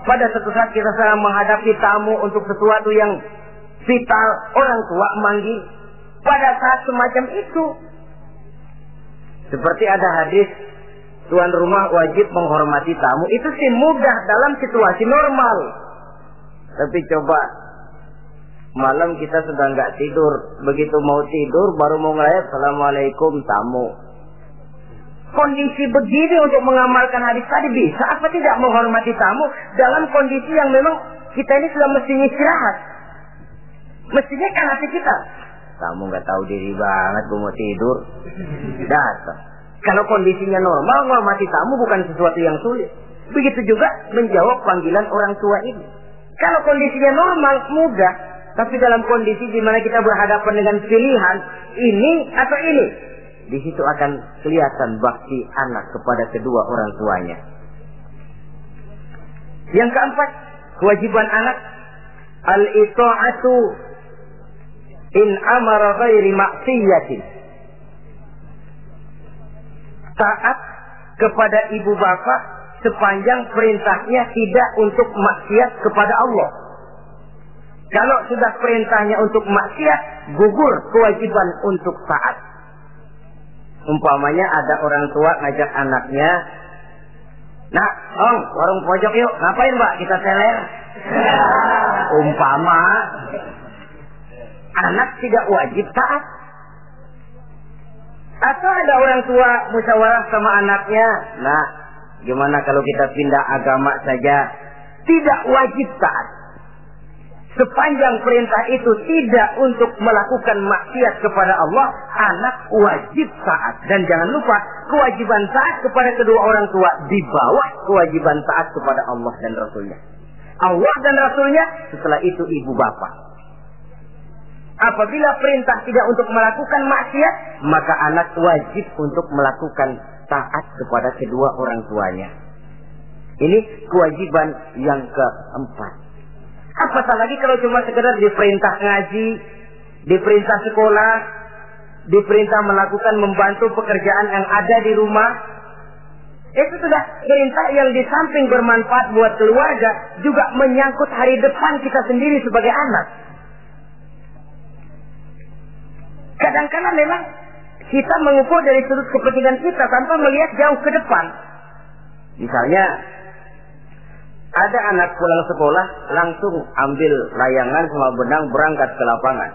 Pada suatu saat kita sedang menghadapi tamu untuk sesuatu yang vital, orang tua manggil. Pada saat semacam itu, seperti ada hadis, tuan rumah wajib menghormati tamu. Itu sih mudah dalam situasi normal. Tapi coba malam kita sudah nggak tidur, begitu mau tidur baru mau ngelayat, assalamualaikum tamu. kondisi begini untuk mengamalkan hadis tadi bisa apa tidak menghormati tamu dalam kondisi yang memang kita ini sudah mestinya istirahat. Mestinya kan hati kita. Kamu nggak tahu diri banget, gue mau tidur. Datang. Kalau kondisinya normal, menghormati tamu bukan sesuatu yang sulit. Begitu juga menjawab panggilan orang tua ini. Kalau kondisinya normal, mudah. Tapi dalam kondisi di mana kita berhadapan dengan pilihan ini atau ini, di situ akan kelihatan bakti anak kepada kedua orang tuanya. Yang keempat, kewajiban anak al-ita'atu in amara ghairi maksiyatin. Taat kepada ibu bapak sepanjang perintahnya tidak untuk maksiat kepada Allah. Kalau sudah perintahnya untuk maksiat, gugur kewajiban untuk taat. Umpamanya ada orang tua ngajak anaknya, "Nak, Om, warung pojok yuk." "Ngapain, Mbak?" "Kita teler." Umpama anak tidak wajib taat. Atau ada orang tua musyawarah sama anaknya, "Nah, gimana kalau kita pindah agama saja?" Tidak wajib taat. Sepanjang perintah itu tidak untuk melakukan maksiat kepada Allah, anak wajib taat. Dan jangan lupa, kewajiban taat kepada kedua orang tua di bawah kewajiban taat kepada Allah dan Rasulnya. Allah dan Rasulnya, setelah itu ibu bapak. Apabila perintah tidak untuk melakukan maksiat, maka anak wajib untuk melakukan taat kepada kedua orang tuanya. Ini kewajiban yang keempat. Apatah lagi kalau cuma sekedar diperintah ngaji, diperintah sekolah, diperintah melakukan membantu pekerjaan yang ada di rumah. Itu sudah perintah yang di samping bermanfaat buat keluarga, juga menyangkut hari depan kita sendiri sebagai anak. Kadang-kadang memang kita mengukur dari sudut kepentingan kita tanpa melihat jauh ke depan. Misalnya, ada anak pulang sekolah langsung ambil layangan sama benang berangkat ke lapangan.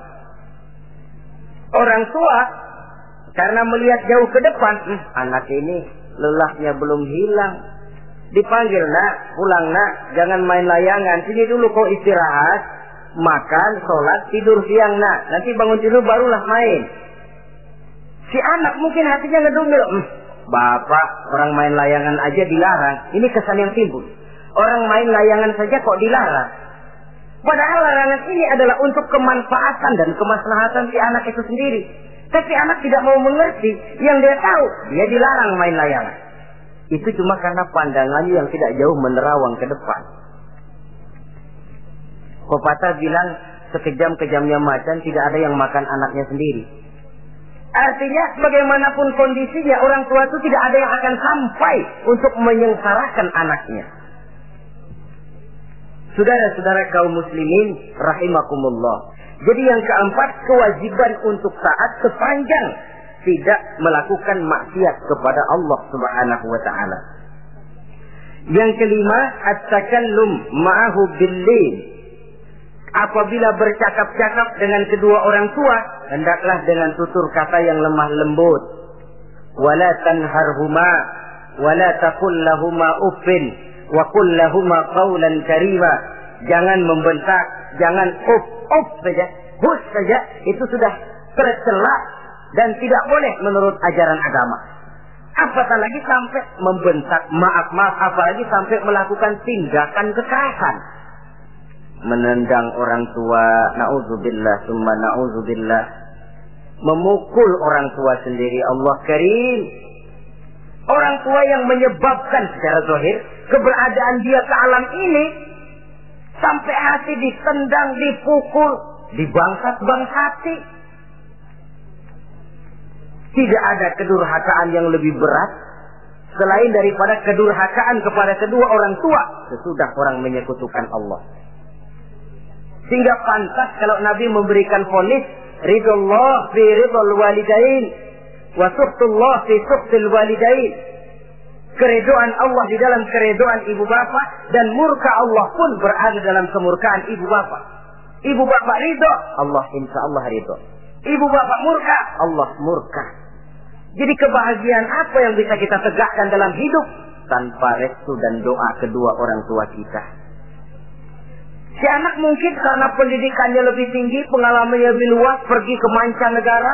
Orang tua karena melihat jauh ke depan, anak ini lelahnya belum hilang. Dipanggil, "Nak, pulang nak, jangan main layangan. Sini dulu kau istirahat, makan, sholat, tidur siang nak. Nanti bangun tidur barulah main." Si anak mungkin hatinya ngedumil, "Bapak, orang main layangan aja dilarang." Ini kesan yang timbul. Orang main layangan saja kok dilarang. Padahal larangan ini adalah untuk kemanfaatan dan kemaslahatan si anak itu sendiri. Tapi anak tidak mau mengerti. Yang dia tahu, dia dilarang main layangan. Itu cuma karena pandangannya yang tidak jauh menerawang ke depan. Pepatah bilang, sekejam-kejamnya macan tidak ada yang makan anaknya sendiri. Artinya bagaimanapun kondisinya, orang tua itu tidak ada yang akan sampai untuk menyengsarakan anaknya. Saudara-saudara kaum muslimin rahimakumullah. Jadi yang keempat, kewajiban untuk taat sepanjang tidak melakukan maksiat kepada Allah Subhanahu wa taala. Yang kelima, at-takallum ma'ahu bil-lail. Apabila bercakap-cakap dengan kedua orang tua, hendaklah dengan tutur kata yang lemah lembut. Wala tanharhuma wala taqul lahuma uffin wa qul lahuma qawlan karima. Jangan membentak, jangan uff saja, hus saja, itu sudah tercela dan tidak boleh menurut ajaran agama. Apatah lagi sampai membentak, maaf, apalagi sampai melakukan tindakan kekerasan. Menendang orang tua, na'udzubillah, summa na'udzubillah. Memukul orang tua sendiri, Allah karim. Orang tua yang menyebabkan secara zahir keberadaan dia ke alam ini, sampai hati ditendang, dipukul, dibangsat-bangsati. Tidak ada kedurhakaan yang lebih berat selain daripada kedurhakaan kepada kedua orang tua sesudah orang menyekutukan Allah. Sehingga pantas kalau Nabi memberikan vonis, ridullah fi ridul walidain wa suhtullah fi suhtil walidain. Keredoan Allah di dalam keredoan ibu bapa, dan murka Allah pun berada dalam kemurkaan ibu bapa. Ibu bapa ridho, Allah insya Allah ridho. Ibu bapa murka, Allah murka. Jadi kebahagiaan apa yang bisa kita tegakkan dalam hidup tanpa restu dan doa kedua orang tua kita? Si anak mungkin karena pendidikannya lebih tinggi, pengalamannya lebih luas, pergi ke mancanegara,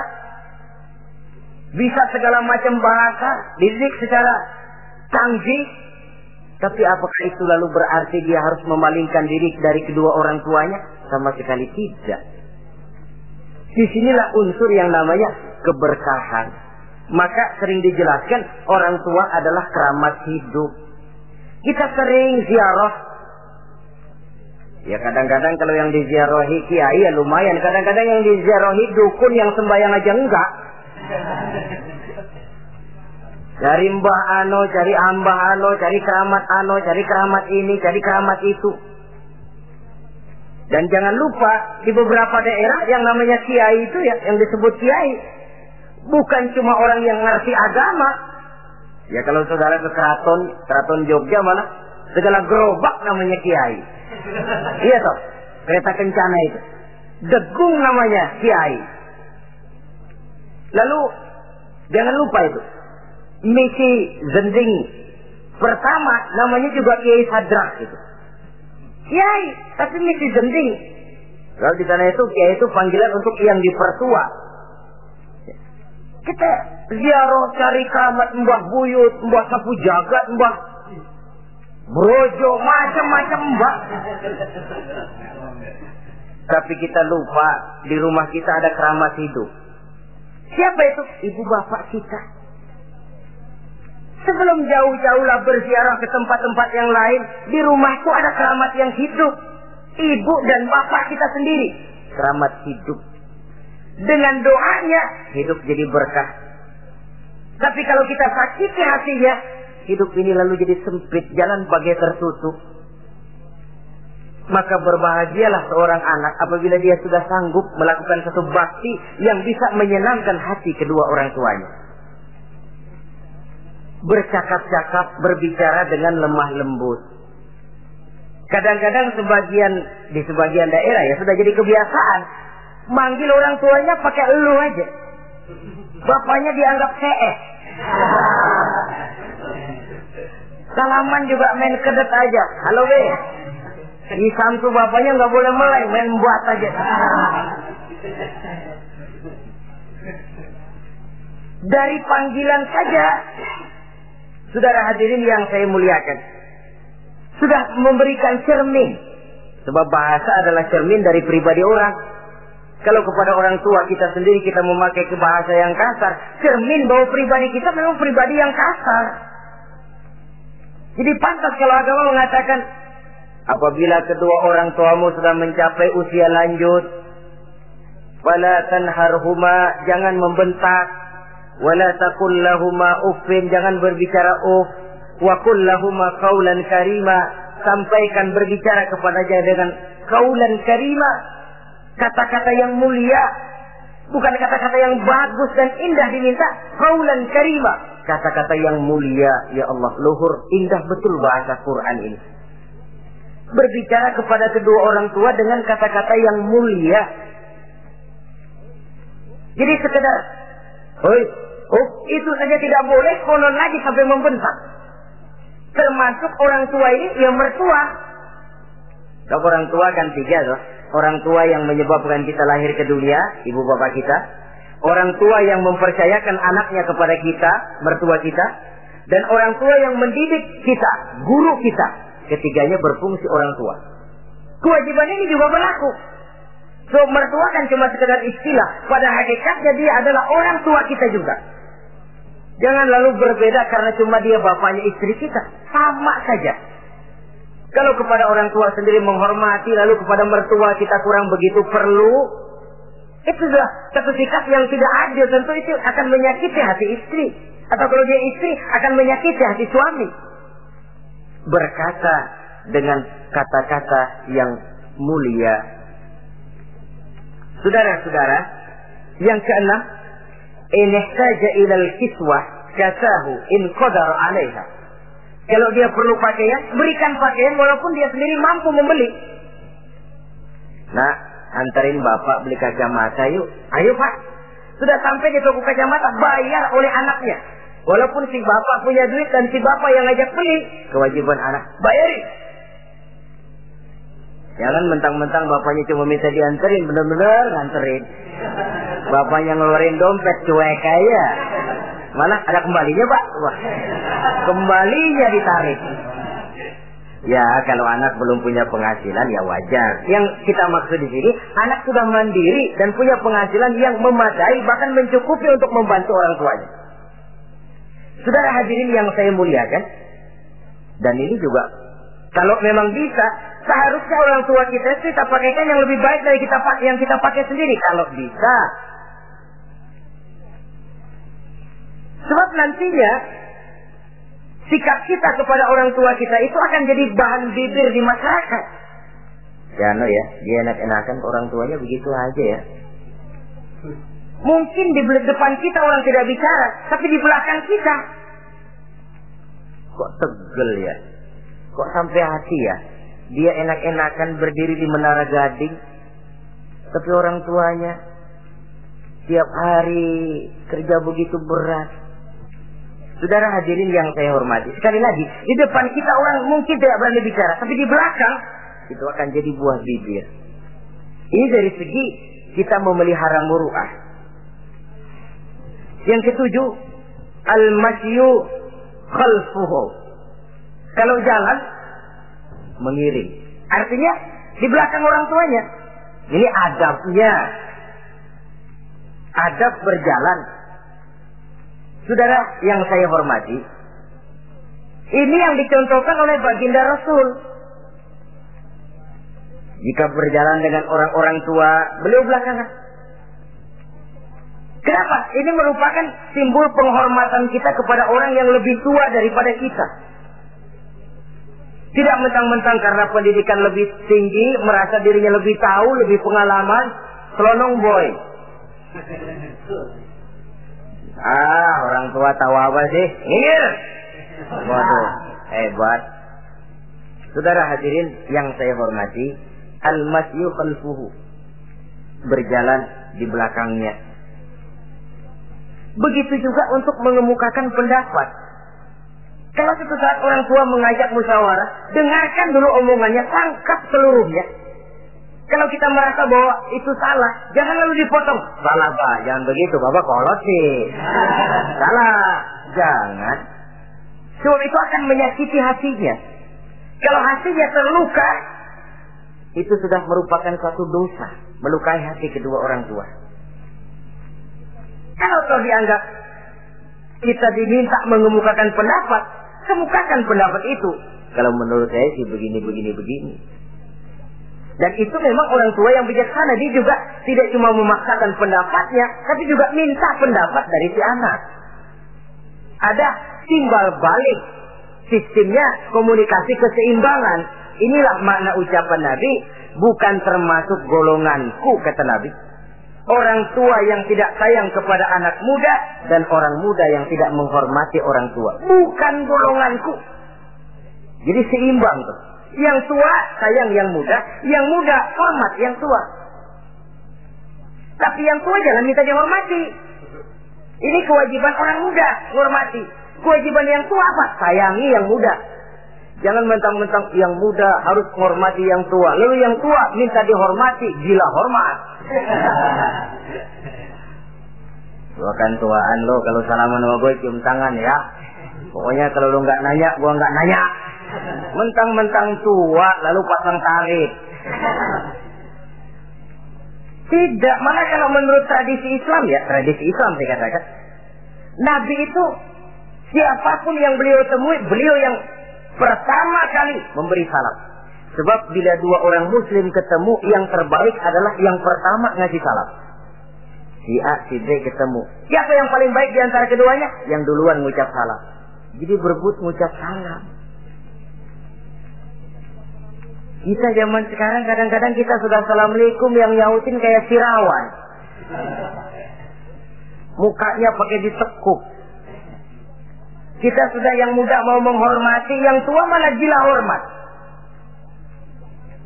bisa segala macam bahasa, dididik secara canggih. Tapi apakah itu lalu berarti dia harus memalingkan diri dari kedua orang tuanya? Sama sekali tidak. Disinilah unsur yang namanya keberkahan. Maka sering dijelaskan orang tua adalah keramat hidup. Kita sering ziarah. Ya kadang-kadang kalau yang diziarahi kiai ya lumayan. Kadang-kadang yang diziarahi dukun yang sembahyang aja enggak. Cari mbah ano, cari ambah ano, cari keramat ano, cari keramat ini, cari keramat itu. Dan jangan lupa di beberapa daerah yang namanya kiai itu ya, yang disebut kiai, bukan cuma orang yang ngerti agama. Ya kalau saudara ke keraton Jogja mana, segala gerobak namanya kiai. Iya toh, kereta kencana itu, degung namanya kiai. Lalu jangan lupa itu, misi Zending pertama namanya juga Kiai Sadrak itu. Kiai, tapi misi Zending. Kalau di sana itu kiai itu panggilan untuk yang dipertua. Kita ziarah cari keramat Mbah Buyut, Mbah Sapu Jagat, Mbah Brojo, macam-macam Mbah. Tapi kita lupa di rumah kita ada keramat hidup. Siapa itu? Ibu bapak kita. Sebelum jauh-jauhlah berziarah ke tempat-tempat yang lain, di rumahku ada keramat yang hidup. Ibu dan bapak kita sendiri, keramat hidup. Dengan doanya, hidup jadi berkah. Tapi kalau kita sakiti hatinya, hidup ini lalu jadi sempit, jalan bagai tertutup. Maka berbahagialah seorang anak apabila dia sudah sanggup melakukan satu bakti yang bisa menyenangkan hati kedua orang tuanya. Bercakap-cakap, berbicara dengan lemah lembut. Kadang-kadang di sebagian daerah ya sudah jadi kebiasaan manggil orang tuanya pakai elu aja. Bapaknya dianggap CS. Salaman juga main kedet aja. Halo be. Di santu bapaknya nggak boleh meleng, main buat aja. Dari panggilan saja, saudara hadirin yang saya muliakan, sudah memberikan cermin. Sebab bahasa adalah cermin dari pribadi orang. Kalau kepada orang tua kita sendiri kita memakai ke bahasa yang kasar, cermin bahwa pribadi kita memang pribadi yang kasar. Jadi pantas kalau agama mengatakan, apabila kedua orang tuamu sudah mencapai usia lanjut, wala tanharhuma, jangan membentak, wala taqul lahuma uffin, jangan berbicara uff, wa qul lahuma qaulan karima, sampaikan berbicara kepadanya dengan qaulan karima, kata-kata yang mulia, bukan kata-kata yang bagus dan indah diminta, qaulan karima, kata-kata yang mulia. Ya Allah, luhur, indah betul bahasa Quran ini. Berbicara kepada kedua orang tua dengan kata-kata yang mulia. Jadi sekedar itu saja tidak boleh, konon lagi sampai membentak. Termasuk orang tua ini yang mertua. Kalau orang tua kan tiga loh. Orang tua yang menyebabkan kita lahir ke dunia, ibu bapak kita. Orang tua yang mempercayakan anaknya kepada kita, mertua kita. Dan orang tua yang mendidik kita, guru kita. Ketiganya berfungsi orang tua. Kewajiban ini juga berlaku. So, mertua kan cuma sekedar istilah. Pada hakikatnya dia adalah orang tua kita juga. Jangan lalu berbeda karena cuma dia bapaknya istri kita. Sama saja. Kalau kepada orang tua sendiri menghormati, lalu kepada mertua kita kurang begitu perlu, itu adalah satu sikap yang tidak adil. Tentu itu akan menyakiti hati istri. Atau kalau dia istri, akan menyakiti hati suami. Berkata dengan kata-kata yang mulia. Saudara-saudara, yang keenam, in ihtaja ilal kiswah kasahu in qadar 'alaiha. Kalau dia perlu pakaian, berikan pakaian walaupun dia sendiri mampu membeli. Nah, antarin bapak beli kacamata yuk. Ayo pak, Sudah sampai di toko kacamata, bayar oleh anaknya. Walaupun si bapak punya duit dan si bapak yang ngajak beli, kewajiban anak bayarin. Jangan mentang-mentang bapaknya cuma minta dianterin, bener-bener nganterin. Bapaknya ngeluarin dompet cuek aja. Mana ada kembalinya, Pak? Wah, kembalinya ditarik. Ya, kalau anak belum punya penghasilan ya wajar. Yang kita maksud di sini, anak sudah mandiri dan punya penghasilan yang memadai, bahkan mencukupi untuk membantu orang tuanya. Saudara hadirin yang saya muliakan, dan ini juga kalau memang bisa, seharusnya orang tua kita pakaikan yang lebih baik dari yang kita pakai sendiri kalau bisa. Sebab nantinya sikap kita kepada orang tua kita itu akan jadi bahan bibir di masyarakat. Ya, dia enak-enakan orang tuanya begitu aja ya. Mungkin di depan kita orang tidak bicara, tapi di belakang kita kok tegel ya, kok sampai hati ya. Dia enak-enakan berdiri di Menara Gading, tapi orang tuanya tiap hari kerja begitu berat. Saudara hadirin yang saya hormati, sekali lagi, di depan kita orang mungkin tidak berani bicara, tapi di belakang itu akan jadi buah bibir. Ini dari segi kita memelihara muru'ah. Yang ketujuh, al-masyu khalfuhu. Kalau jalan, mengiring. Artinya di belakang orang tuanya. Ini adabnya. Adab berjalan. Saudara yang saya hormati, ini yang dicontohkan oleh baginda Rasul. Jika berjalan dengan orang-orang tua, beliau belakangan. Kenapa? Ini merupakan simbol penghormatan kita kepada orang yang lebih tua daripada kita. Tidak mentang-mentang karena pendidikan lebih tinggi, merasa dirinya lebih tahu, lebih pengalaman, selonong boy. Orang tua tahu apa sih? Ngir. Waduh, hebat. Saudara hadirin yang saya hormati, al-masyu khalfuhu. Berjalan di belakangnya. Begitu juga untuk mengemukakan pendapat. Kalau suatu saat orang tua mengajak musyawarah, dengarkan dulu omongannya, tangkap seluruhnya. Kalau kita merasa bahwa itu salah, jangan lalu dipotong. Salah, Pak, jangan begitu, Bapak kolot sih. Salah, jangan. Sebab itu akan menyakiti hatinya. Kalau hatinya terluka, itu sudah merupakan suatu dosa, melukai hati kedua orang tua. Kalau toh dianggap kita diminta mengemukakan pendapat, kemukakan pendapat itu. Kalau menurut saya sih begini. Dan itu memang orang tua yang bijaksana. Dia juga tidak cuma memaksakan pendapatnya, tapi juga minta pendapat dari si anak. Ada timbal balik. Sistemnya komunikasi keseimbangan. Inilah makna ucapan Nabi. Bukan termasuk golonganku, kata Nabi, orang tua yang tidak sayang kepada anak muda, dan orang muda yang tidak menghormati orang tua. Bukan golonganku. Jadi seimbang tuh. Yang tua sayang yang muda hormat yang tua. Tapi yang tua jangan minta dihormati. Ini kewajiban orang muda, hormati. Kewajiban yang tua apa? Sayangi yang muda. Jangan mentang-mentang yang muda harus menghormati yang tua. Lalu yang tua minta dihormati, gila hormat. Gua kan tuaan lo, kalau salaman sama gue cium tangan ya. Pokoknya kalau lo nggak nanya, gua nggak nanya. Mentang-mentang tua lalu pasang tarik. Tidak, mana kalau menurut tradisi Islam ya, tradisi Islam saya katakan, Nabi itu siapapun yang beliau temui, beliau yang pertama kali memberi salam. Sebab bila dua orang muslim ketemu, yang terbaik adalah yang pertama ngasih salam. Si A, si B ketemu, siapa yang paling baik di antara keduanya? Yang duluan ngucap salam. Jadi berebut ngucap salam. Kita zaman sekarang kadang-kadang kita sudah assalamualaikum, yang nyautin kayak Firawan. Mukanya pakai ditekuk. Kita sudah yang muda mau menghormati, yang tua malah gila hormat.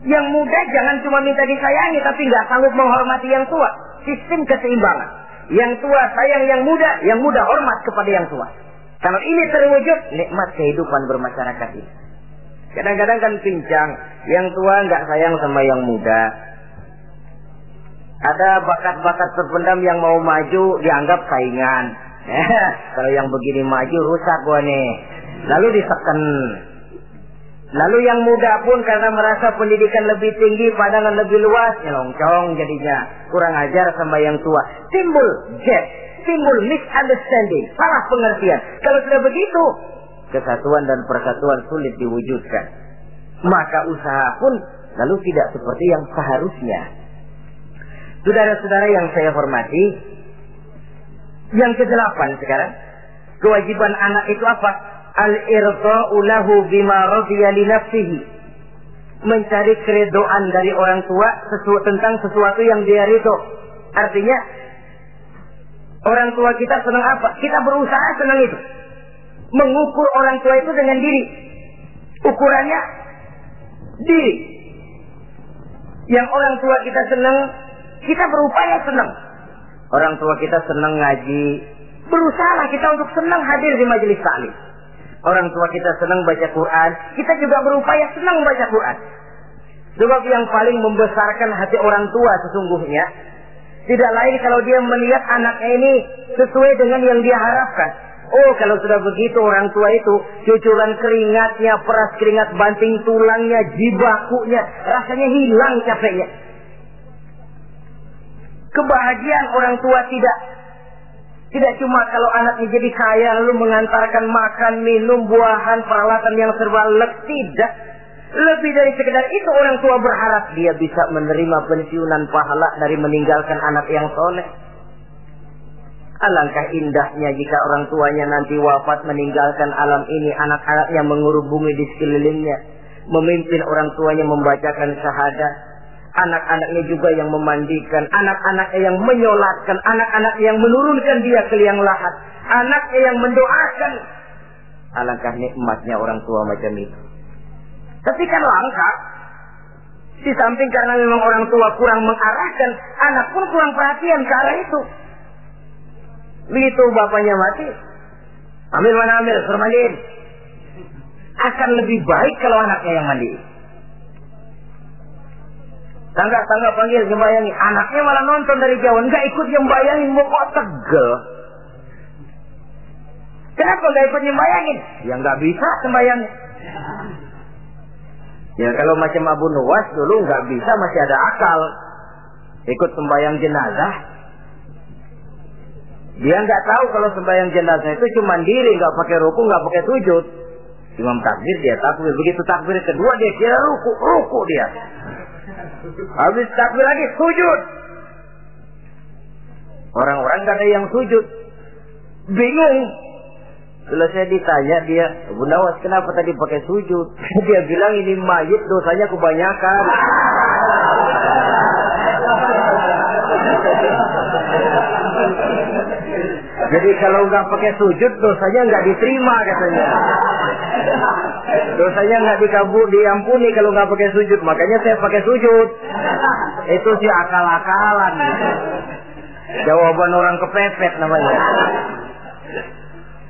Yang muda jangan cuma minta disayangi, tapi nggak sanggup menghormati yang tua. Sistem keseimbangan. Yang tua sayang yang muda hormat kepada yang tua. Kalau ini terwujud, nikmat kehidupan bermasyarakat ini. Kadang-kadang kan pincang, yang tua nggak sayang sama yang muda. Ada bakat-bakat terpendam yang mau maju dianggap saingan. Kalau yang begini maju rusak gua nih. Lalu diseken. Lalu yang muda pun karena merasa pendidikan lebih tinggi, pandangan lebih luas, nyelongcong jadinya. Kurang ajar sama yang tua. Timbul gap, timbul misunderstanding, salah pengertian. Kalau sudah begitu, kesatuan dan persatuan sulit diwujudkan. Maka usaha pun lalu tidak seperti yang seharusnya. Saudara-saudara yang saya hormati, yang ke-8 sekarang, kewajiban anak itu apa? Al-irda'u lahu bima radiya li nafsihi. Mencari keredoan dari orang tua tentang sesuatu yang dia ridho. Artinya, orang tua kita senang apa? Kita berusaha senang itu. Mengukur orang tua itu dengan diri. Ukurannya diri. Yang orang tua kita senang, kita berupaya senang. Orang tua kita senang ngaji, berusaha kita untuk senang hadir di majelis taklim. Orang tua kita senang baca Quran, kita juga berupaya senang baca Quran. Sebab yang paling membesarkan hati orang tua sesungguhnya tidak lain kalau dia melihat anaknya ini sesuai dengan yang dia harapkan. Oh, kalau sudah begitu orang tua itu cucuran keringatnya, peras keringat banting tulangnya, jibakunya, rasanya hilang capeknya. Kebahagiaan orang tua tidak cuma kalau anaknya jadi kaya lalu mengantarkan makan, minum, buahan, peralatan yang serba lengkap, tidak. Lebih dari sekedar itu orang tua berharap dia bisa menerima pensiunan pahala dari meninggalkan anak yang soleh. Alangkah indahnya jika orang tuanya nanti wafat meninggalkan alam ini, anak-anaknya mengurus bumi di sekelilingnya, memimpin orang tuanya membacakan syahadat, anak-anaknya juga yang memandikan, anak-anaknya yang menyolatkan, anak-anaknya yang menurunkan dia ke liang lahat, anaknya yang mendoakan. Alangkah nikmatnya orang tua macam itu. Tapi kan langka. Di samping karena memang orang tua kurang mengarahkan, anak pun kurang perhatian ke arah itu. Begitu bapaknya mati, ambil mana ambil, suruh mandiin. Akan lebih baik kalau anaknya yang mandi. Tangga panggil nyembayangi, anaknya malah nonton dari jauh, nggak ikut nyembayangin, mau kok tegel. Kenapa nggak ikut nyembayangin? Ya nggak bisa sembayangin. Ya kalau macam Abu Nuwas dulu nggak bisa, masih ada akal. Ikut sembayang jenazah. Dia nggak tahu kalau sembahyang jenazah itu cuma diri, nggak pakai ruku, nggak pakai sujud. Imam takbir, dia takbir. Begitu takbir kedua dia kira ruku dia. Habis takbir lagi sujud. Orang-orang nggak ada yang sujud, bingung. Selesai ditanya dia, Bunda Was kenapa tadi pakai sujud? Dia bilang ini mayit dosanya kebanyakan. Jadi kalau nggak pakai sujud dosanya nggak diterima katanya. Dosanya nggak diampuni kalau nggak pakai sujud. Makanya saya pakai sujud. Itu sih akal-akalan. Jawaban orang kepepet namanya.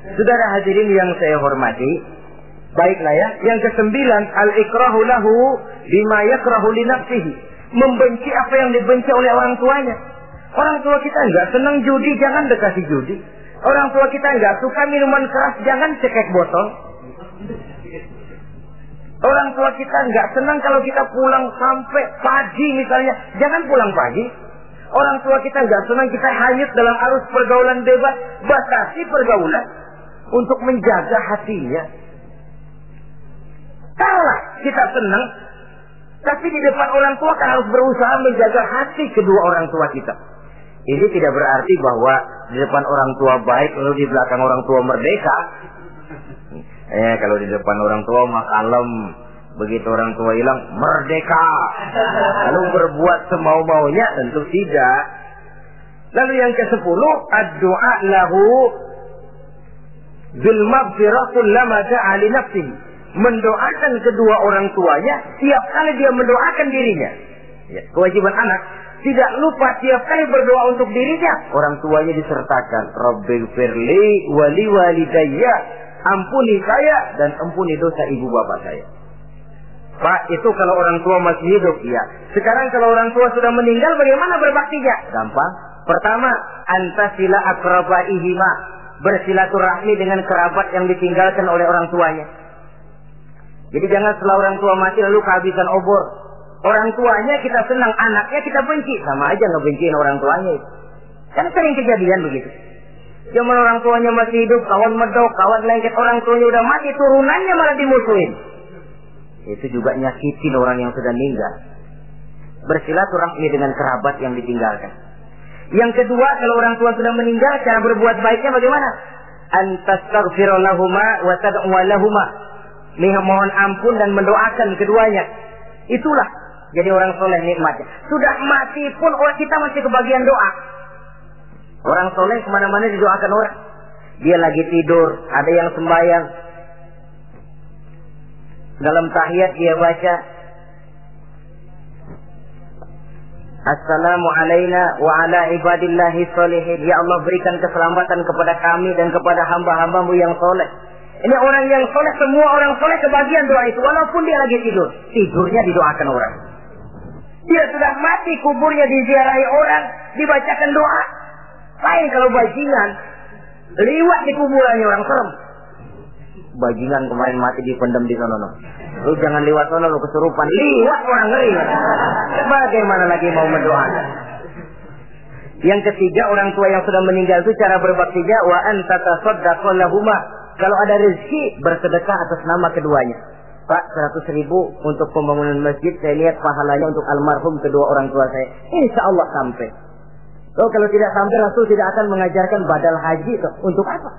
Saudara hadirin yang saya hormati, baiklah ya. Yang ke-9, al-ikrahu lahu bima yakrahu li nafsihi. Membenci apa yang dibenci oleh orang tuanya. Orang tua kita nggak senang judi, jangan dekati judi. Orang tua kita nggak suka minuman keras, jangan cekek botol. Orang tua kita nggak senang kalau kita pulang sampai pagi misalnya, jangan pulang pagi. Orang tua kita nggak senang kita hanyut dalam arus pergaulan bebas, batasi pergaulan untuk menjaga hatinya. Tahulah kita senang, tapi di depan orang tua kan harus berusaha menjaga hati kedua orang tua kita. Ini tidak berarti bahwa di depan orang tua baik lalu di belakang orang tua merdeka. Kalau di depan orang tua mah kalem, begitu orang tua hilang merdeka. Lalu berbuat semau-maunya, tentu tidak. Lalu yang ke-10, ad-du'a lahu bil maghfirah kullama da'a li nafsihi. Mendoakan kedua orang tuanya tiap kali dia mendoakan dirinya. Ya, kewajiban anak tidak lupa tiap kali berdoa untuk dirinya, orang tuanya disertakan. Rabbighfirli wali walidayya, ampuni saya dan ampuni dosa ibu bapak saya. Pak, itu kalau orang tua masih hidup, ya. Sekarang kalau orang tua sudah meninggal, bagaimana berbaktinya? Gampang. Pertama, antasila akrabaihima, bersilaturahmi dengan kerabat yang ditinggalkan oleh orang tuanya. Jadi jangan setelah orang tua mati lalu kehabisan obor. Orang tuanya kita senang, anaknya kita benci. Sama aja ngebenciin orang tuanya. Kan sering kejadian begitu. Zaman orang tuanya masih hidup, kawan medok, kawan lengket, orang tuanya udah mati, turunannya malah dimusuhin. Itu juga nyakitin orang yang sudah meninggal. Bersilaturahmi dengan kerabat yang ditinggalkan. Yang kedua, kalau orang tua sudah meninggal, cara berbuat baiknya bagaimana? Antastaghfirulahuma wa tad'u lahuma. Mohon ampun dan mendoakan keduanya. Itulah jadi orang soleh nikmatnya. Sudah mati pun kita masih kebagian doa. Orang soleh kemana-mana didoakan orang. Dia lagi tidur, ada yang sembahyang. Dalam tahiyat dia baca, Assalamu alaina wa ala ibadillahi sholihin. Ya Allah, berikan keselamatan kepada kami dan kepada hamba-hambamu yang soleh. Ini orang yang soleh, semua orang soleh kebagian doa itu. Walaupun dia lagi tidur, tidurnya didoakan orang. Dia sudah mati, kuburnya diziarahi orang, dibacakan doa. Lain kalau bajingan, liwat di kuburannya orang serem. Bajingan kemarin mati dipendam di sana. Lu jangan lewat sana, lu kesurupan. Liwat orang ngeri. Bagaimana lagi mau mendoakan? Yang ketiga, orang tua yang sudah meninggal itu cara berbaktinya wa anta tasaddaqu lahuma. Kalau ada rezeki, bersedekah atas nama keduanya. Pak, 100.000 untuk pembangunan masjid, saya lihat pahalanya untuk almarhum kedua orang tua saya. Insya Allah sampai. Oh, kalau tidak sampai, Rasul tidak akan mengajarkan badal haji. Untuk apa?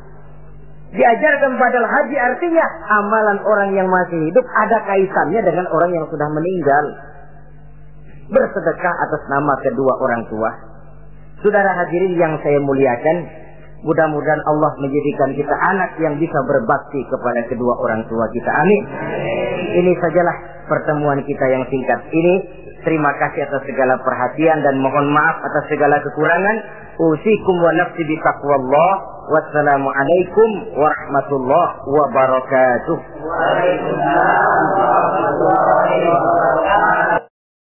Diajarkan badal haji artinya amalan orang yang masih hidup ada kaitannya dengan orang yang sudah meninggal. Bersedekah atas nama kedua orang tua. Saudara hadirin yang saya muliakan, mudah-mudahan Allah menjadikan kita anak yang bisa berbakti kepada kedua orang tua kita. Amin. Ini sajalah pertemuan kita yang singkat ini. Terima kasih atas segala perhatian dan mohon maaf atas segala kekurangan. Usikum wa nafsi bi taqwallah. Wassalamualaikum warahmatullahi wabarakatuh. Waalaikumsalam warahmatullahi wabarakatuh.